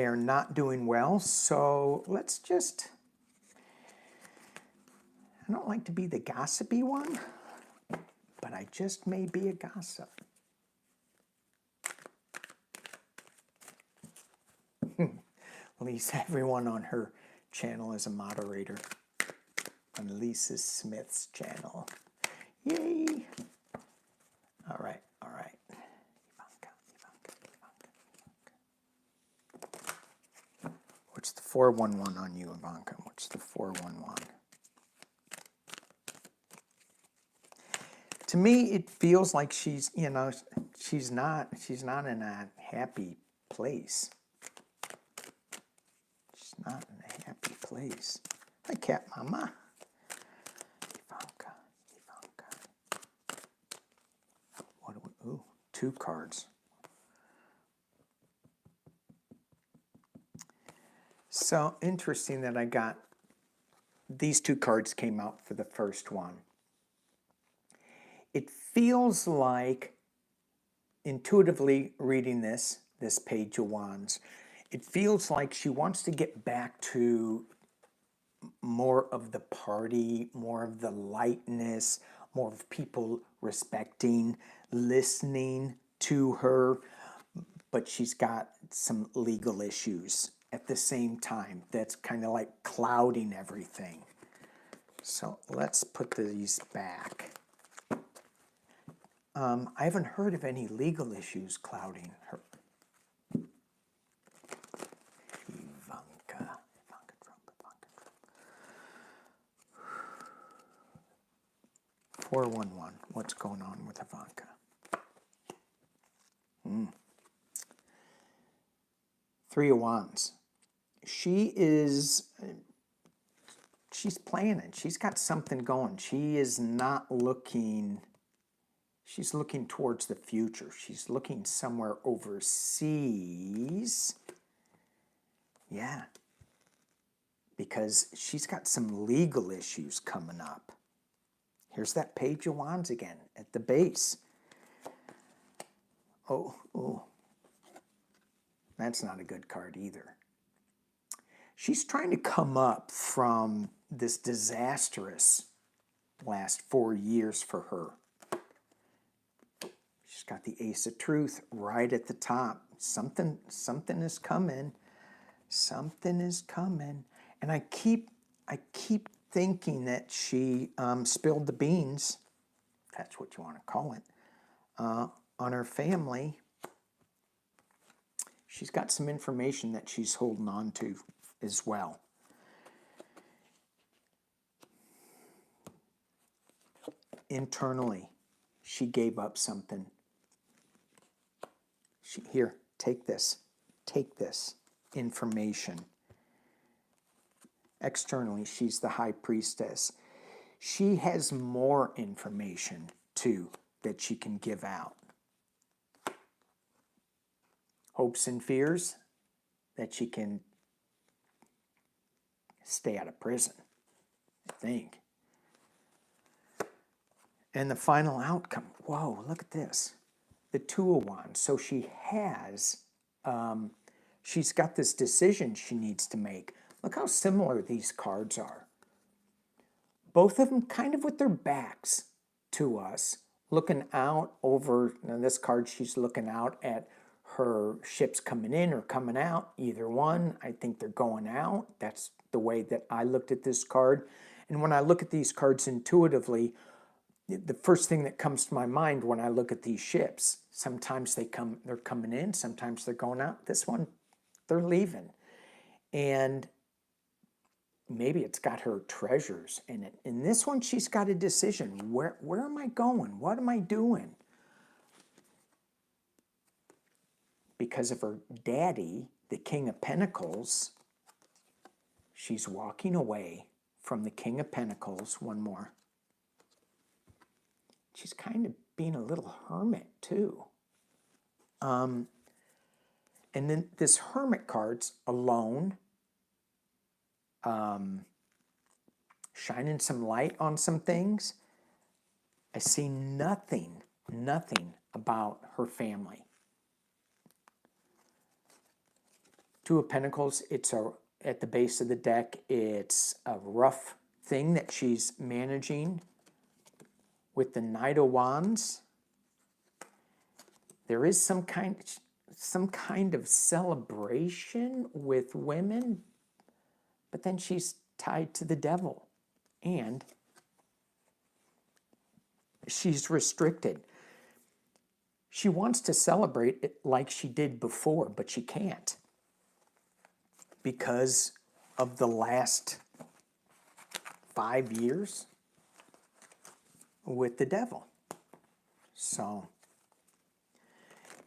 Speaker 1: are not doing well, so let's just... I don't like to be the gossipy one, but I just may be a gossip. Lisa, everyone on her channel is a moderator. On Lisa Smith's channel. Yay! All right, all right. Ivanka. What's the 411 on you, Ivanka? What's the 411? To me, it feels like she's, you know, she's not in a happy place. She's not in a happy place. Hi, Cat Mama. Ivanka. What do we, ooh, 2 cards. So interesting that I got, these 2 cards came out for the first one. It feels like, intuitively reading this Page of Wands, it feels like she wants to get back to more of the party, more of the lightness, more of people respecting, listening to her, but she's got some legal issues at the same time that's kind of like clouding everything. So let's put these back. I haven't heard of any legal issues clouding her. Ivanka Trump. 411. What's going on with Ivanka? 3 of Wands. She's planning. She's got something going. She is not looking... She's looking towards the future. She's looking somewhere overseas. Yeah. Because she's got some legal issues coming up. Here's that Page of Wands again at the base. Oh. That's not a good card either. She's trying to come up from this disastrous last 4 years for her. She's got the Ace of Truth right at the top. Something is coming. Something is coming. And I keep thinking that she spilled the beans, if that's what you want to call it, on her family. She's got some information that she's holding on to as well. Internally, she gave up something. Here, take this information. Externally, she's the High Priestess. She has more information, too, that she can give out. Hopes and fears that she can stay out of prison, I think. And the final outcome. Whoa, look at this. The 2 of Wands. So she has, she's got this decision she needs to make. Look how similar these cards are. Both of them kind of with their backs to us, looking out over, now this card, she's looking out at her ships coming in or coming out, either one. I think they're going out. That's the way that I looked at this card. And when I look at these cards intuitively, the first thing that comes to my mind when I look at these ships, sometimes they're coming in, sometimes they're going out. This one, they're leaving. And maybe it's got her treasures in it. In this one, she's got a decision. Where am I going? What am I doing? Because of her daddy, the King of Pentacles, she's walking away from the King of Pentacles. One more. She's kind of being a little hermit, too. And then this hermit card's alone, shining some light on some things. I see nothing about her family. Two of Pentacles, at the base of the deck, it's a rough thing that she's managing. With the Knight of Wands, there is some kind of celebration with women, but then she's tied to the devil, and she's restricted. She wants to celebrate it like she did before, but she can't because of the last 5 years with the devil. So,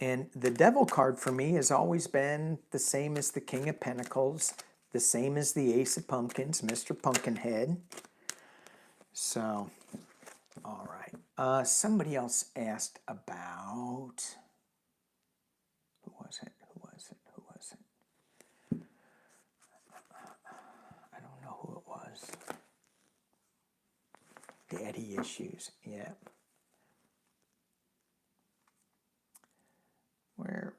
Speaker 1: and the devil card for me has always been the same as the King of Pentacles, the same as the Ace of Pumpkins, Mr. Pumpkinhead. So, all right. Somebody else asked about, who was it? I don't know who it was. Daddy issues, yeah. Where?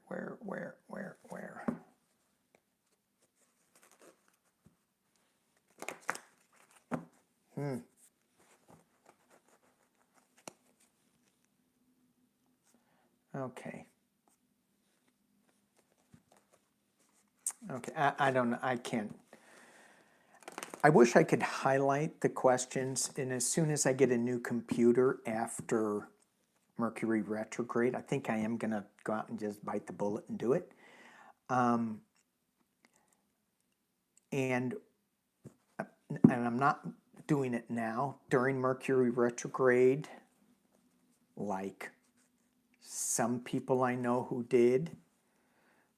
Speaker 1: Okay. Okay, I don't know, I can't. I wish I could highlight the questions, and as soon as I get a new computer after Mercury retrograde, I think I am going to go out and just bite the bullet and do it. And I'm not doing it now during Mercury retrograde like some people I know who did.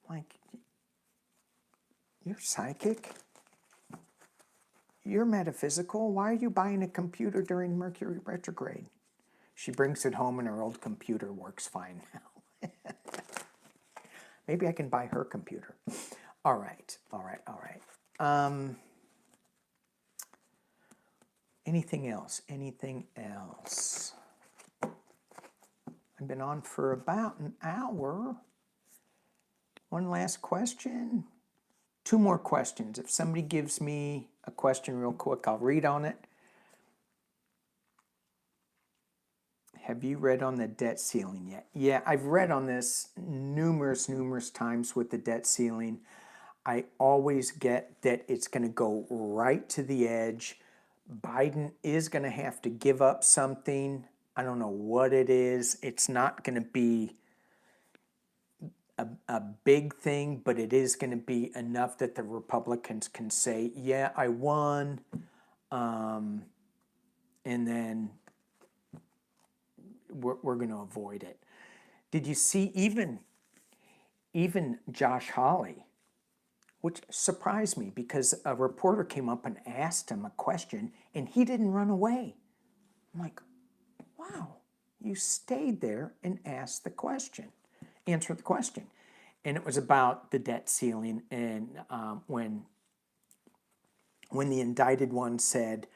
Speaker 1: Like, you're psychic? You're metaphysical? Why are you buying a computer during Mercury retrograde? She brings it home and her old computer works fine now. Maybe I can buy her computer. All right. Anything else? I've been on for about an hour. One last question. 2 more questions. If somebody gives me a question real quick, I'll read on it. Have you read on the debt ceiling yet? Yeah, I've read on this numerous times with the debt ceiling. I always get that it's going to go right to the edge. Biden is going to have to give up something. I don't know what it is. It's not going to be a big thing, but it is going to be enough that the Republicans can say, yeah, I won. And then we're going to avoid it. Did you see even Josh Hawley, which surprised me because a reporter came up and asked him a question and he didn't run away. I'm like, wow, you stayed there and answered the question. And it was about the debt ceiling, and when the indicted one said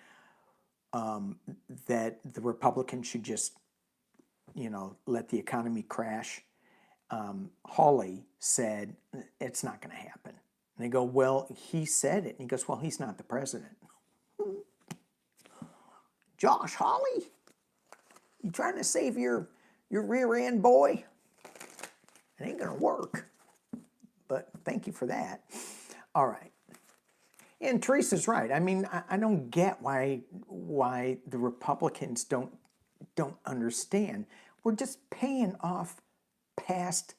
Speaker 1: that the Republicans should just, let the economy crash, Hawley said, it's not going to happen. And they go, well, he said it. And he goes, well, he's not the president. Josh Hawley, you trying to save your rear end, boy? It ain't going to work. But thank you for that. All right. And Teresa's right. I mean, I don't get why the Republicans don't understand. We're just paying off past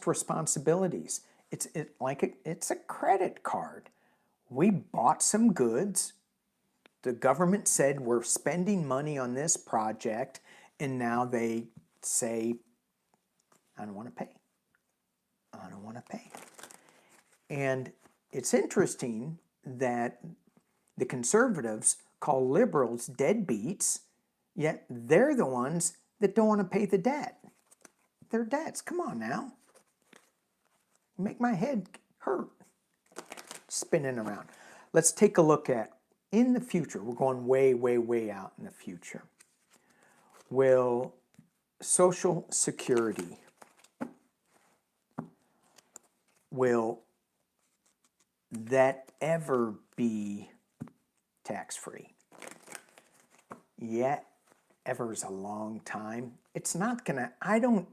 Speaker 1: responsibilities. It's a credit card. We bought some goods. The government said we're spending money on this project, and now they say, I don't want to pay. And it's interesting that the conservatives call liberals deadbeats, yet they're the ones that don't want to pay the debt. Their debts. Come on now. Make my head hurt. Spinning around. Let's take a look at in the future, we're going way, way, way out in the future, will Social Security, will that ever be tax-free? Yet, ever is a long time. It's not gonna, I'm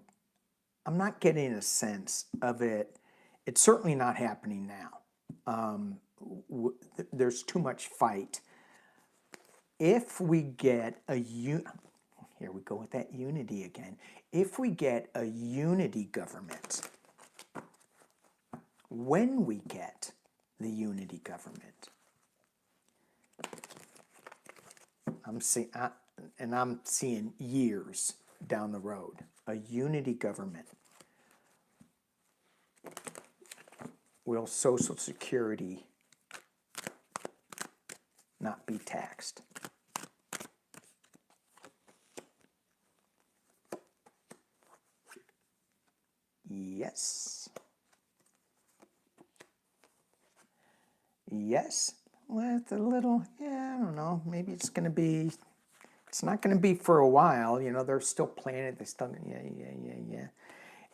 Speaker 1: not getting a sense of it. It's certainly not happening now. There's too much fight. If we get a, here we go with that unity again. If we get a unity government, when we get the unity government, I'm seeing years down the road, a unity government, will Social Security not be taxed? Yes. Yes. With a little, yeah, I don't know. Maybe it's going to be, it's not going to be for a while. You know, they're still planning. They still, yeah.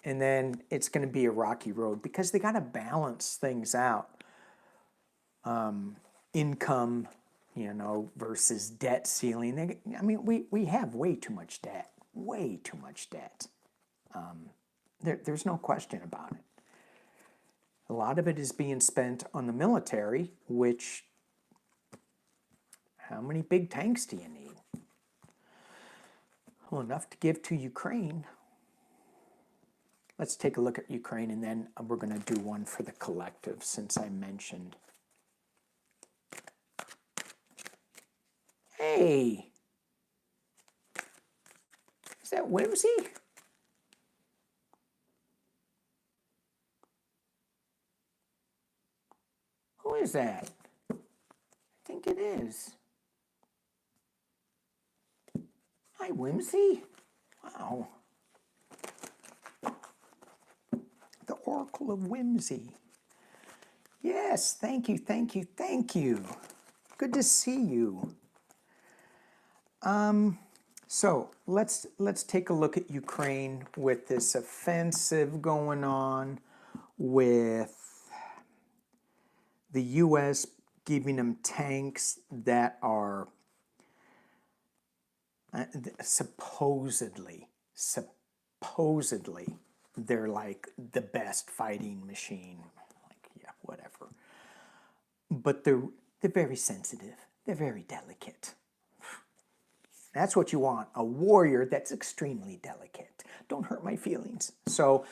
Speaker 1: And then it's going to be a rocky road because they got to balance things out. Income, you know, versus debt ceiling. I mean, we have way too much debt. Way too much debt. There's no question about it. A lot of it is being spent on the military, which, how many big tanks do you need? Well, enough to give to Ukraine. Let's take a look at Ukraine, and then we're going to do one for the collective, since I mentioned. Hey! Is that Whimsy? Who is that? I think it is. Hi, Whimsy. Wow. The Oracle of Whimsy. Yes, thank you, thank you, thank you. Good to see you. So let's take a look at Ukraine with this offensive going on, with the U.S. giving them tanks that are supposedly they're like the best fighting machine. Like, yeah, whatever. But they're very sensitive. They're very delicate. That's what you want, a warrior that's extremely delicate. Don't hurt my feelings. So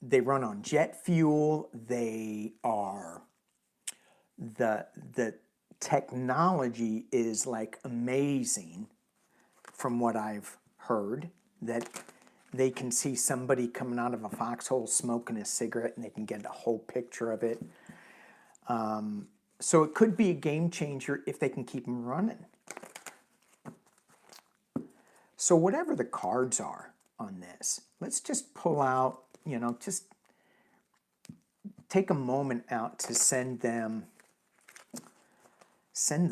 Speaker 1: they run on jet fuel. They are, the technology is like amazing from what I've heard, that they can see somebody coming out of a foxhole smoking a cigarette and they can get a whole picture of it. So it could be a game changer if they can keep them running. So whatever the cards are on this, let's just pull out, you know, just take a moment out to send the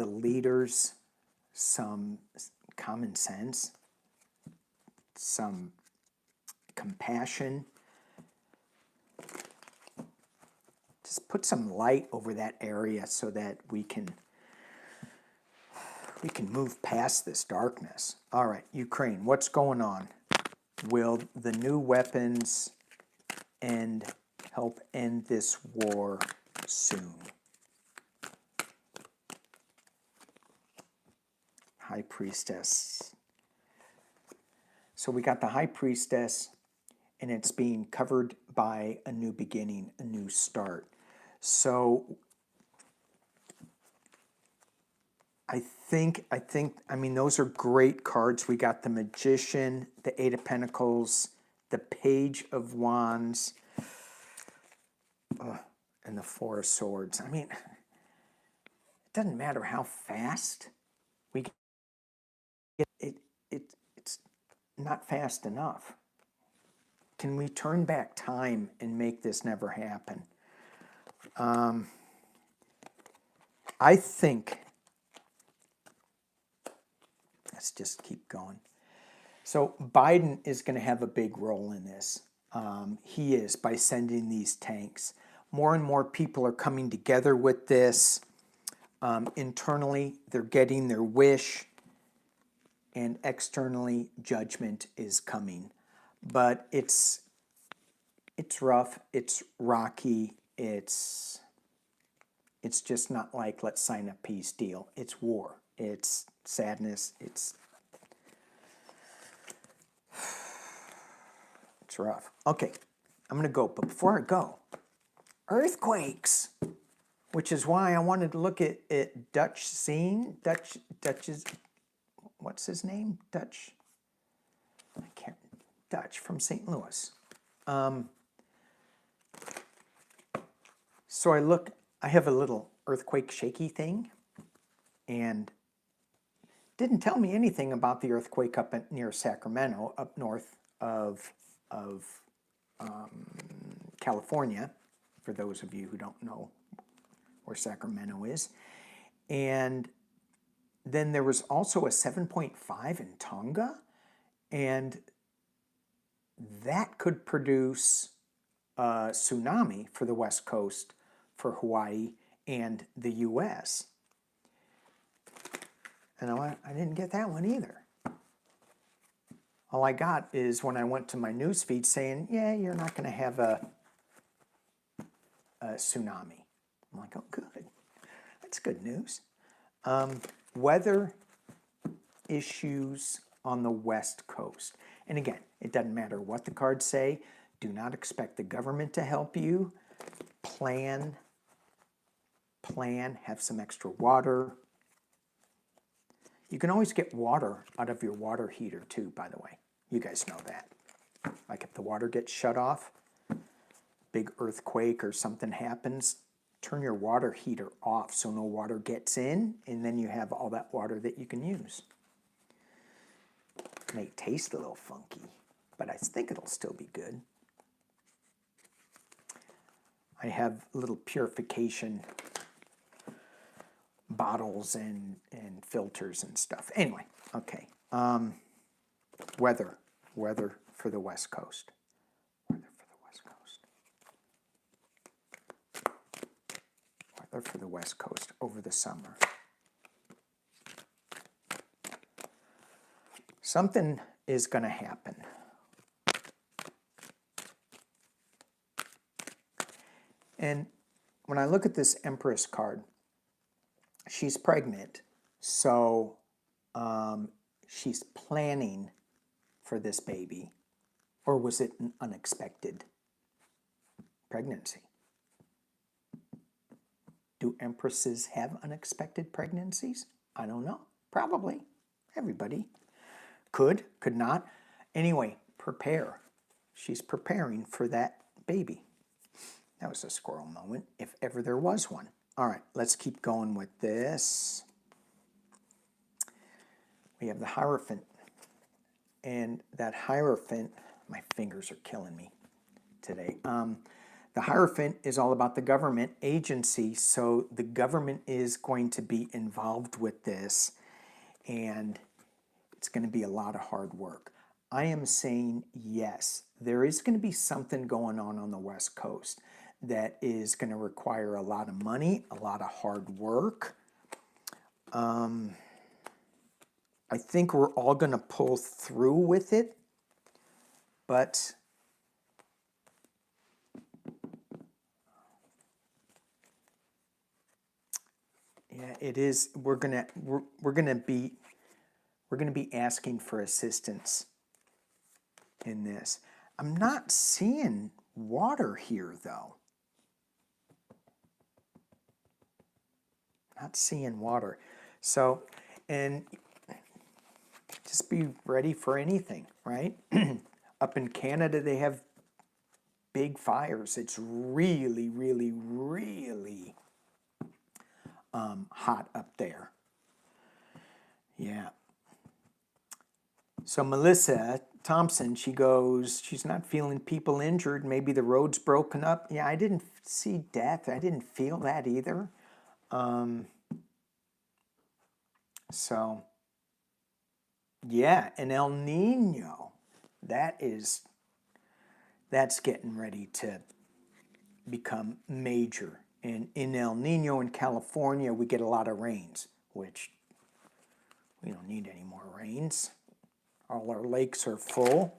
Speaker 1: leaders some common sense, some compassion. Just put some light over that area so that we can move past this darkness. All right, Ukraine, what's going on? Will the new weapons help end this war soon? High Priestess. So we got the High Priestess, and it's being covered by a new beginning, a new start. So I mean, those are great cards. We got the Magician, the Eight of Pentacles, the Page of Wands, and the Four of Swords. I mean, it doesn't matter how fast we get it. It's not fast enough. Can we turn back time and make this never happen? I think, let's just keep going. So Biden is going to have a big role in this. He is, by sending these tanks. More and more people are coming together with this. Internally, they're getting their wish, and externally, judgment is coming. But it's rough, it's rocky, it's just not like, let's sign a peace deal. It's war, it's sadness, it's rough. Okay, I'm going to go, but before I go, earthquakes, which is why I wanted to look at Dutch scene. Dutch's, what's his name? Dutch from St. Louis. So I have a little earthquake shaky thing, and didn't tell me anything about the earthquake up near Sacramento, up north of California, for those of you who don't know where Sacramento is. And then there was also a 7.5 in Tonga, and that could produce a tsunami for the West Coast, for Hawaii, and the U.S. And I didn't get that one either. All I got is when I went to my news feed saying, yeah, you're not going to have a tsunami. I'm like, oh, good. That's good news. Weather issues on the West Coast. And again, it doesn't matter what the cards say. Do not expect the government to help you. Plan, have some extra water. You can always get water out of your water heater too, by the way. You guys know that. Like if the water gets shut off, big earthquake or something happens, turn your water heater off so no water gets in, and then you have all that water that you can use. It may taste a little funky, but I think it'll still be good. I have little purification bottles and filters and stuff. Anyway, okay. Weather for the West Coast. Weather for the West Coast. Weather for the West Coast over the summer. Something is going to happen. And when I look at this Empress card, she's pregnant, so she's planning for this baby. Or was it an unexpected pregnancy? Do empresses have unexpected pregnancies? I don't know. Probably. Everybody. Could not. Anyway, prepare. She's preparing for that baby. That was a squirrel moment, if ever there was one. All right, let's keep going with this. We have the Hierophant. And that Hierophant, my fingers are killing me today. The Hierophant is all about the government agency, so the government is going to be involved with this, and it's going to be a lot of hard work. I am saying yes, there is going to be something going on the West Coast that is going to require a lot of money, a lot of hard work. I think we're all going to pull through with it, but yeah, it is. We're gonna be asking for assistance in this. I'm not seeing water here though. Not seeing water. So, and just be ready for anything, right? Up in Canada, they have big fires. It's really, really, really hot up there. Yeah. So Melissa Thompson, she goes, she's not feeling people injured. Maybe the road's broken up. Yeah, I didn't see death. I didn't feel that either. So, yeah, an El Nino, that's getting ready to become major. And in El Nino in California, we get a lot of rains, which we don't need any more rains. All our lakes are full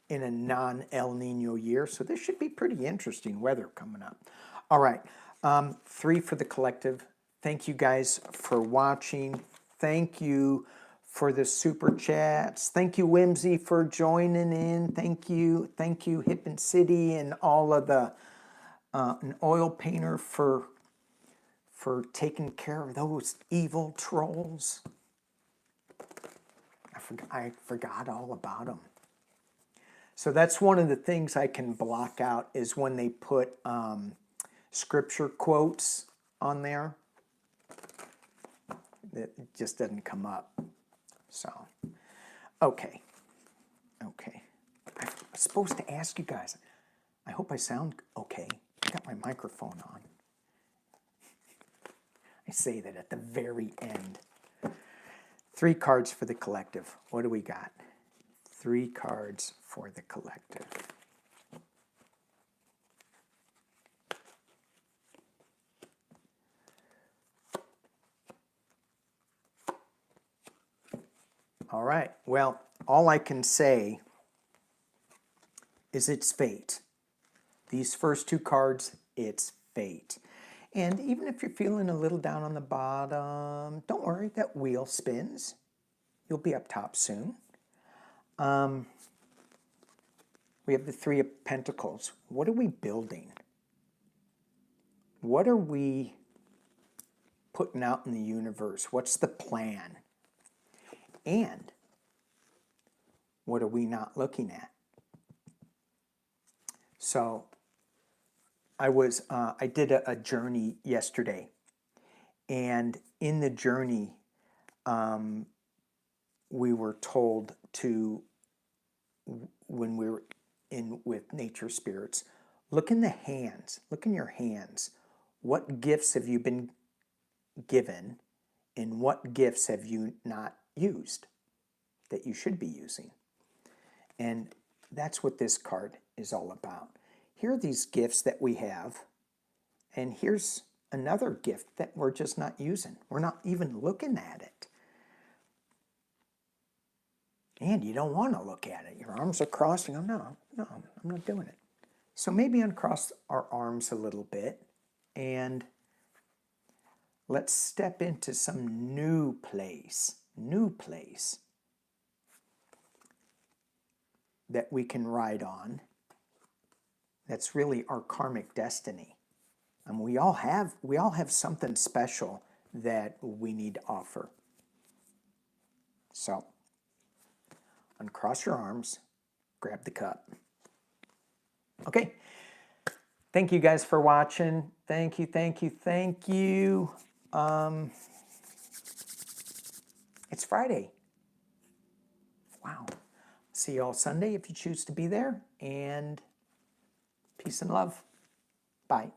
Speaker 1: in a non-El Nino year, so this should be pretty interesting weather coming up. All right, 3 for the collective. Thank you guys for watching. Thank you for the super chats. Thank you, Whimsy, for joining in. Thank you, Hippin City, and all of the an oil painter for taking care of those evil trolls. I forgot all about them. So that's one of the things I can block out is when they put scripture quotes on there. It just doesn't come up. So, okay. I was supposed to ask you guys. I hope I sound okay. I got my microphone on. I say that at the very end. 3 cards for the collective. What do we got? 3 cards for the collective. All right. Well, all I can say is it's fate. These first 2 cards, it's fate. And even if you're feeling a little down on the bottom, don't worry, that wheel spins. You'll be up top soon. We have the 3 of Pentacles. What are we building? What are we putting out in the universe? What's the plan? And what are we not looking at? So I did a journey yesterday, and in the journey, we were told to, when we were in with nature spirits, look in the hands, look in your hands. What gifts have you been given, and what gifts have you not used that you should be using? And that's what this card is all about. Here are these gifts that we have, and here's another gift that we're just not using. We're not even looking at it. And you don't want to look at it. Your arms are crossed, and no, I'm not doing it. So maybe uncross our arms a little bit, and let's step into some new place that we can ride on. That's really our karmic destiny. And we all have something special that we need to offer. So, uncross your arms, grab the cup. Okay. Thank you guys for watching. Thank you. It's Friday. Wow. See you all Sunday if you choose to be there. And peace and love. Bye.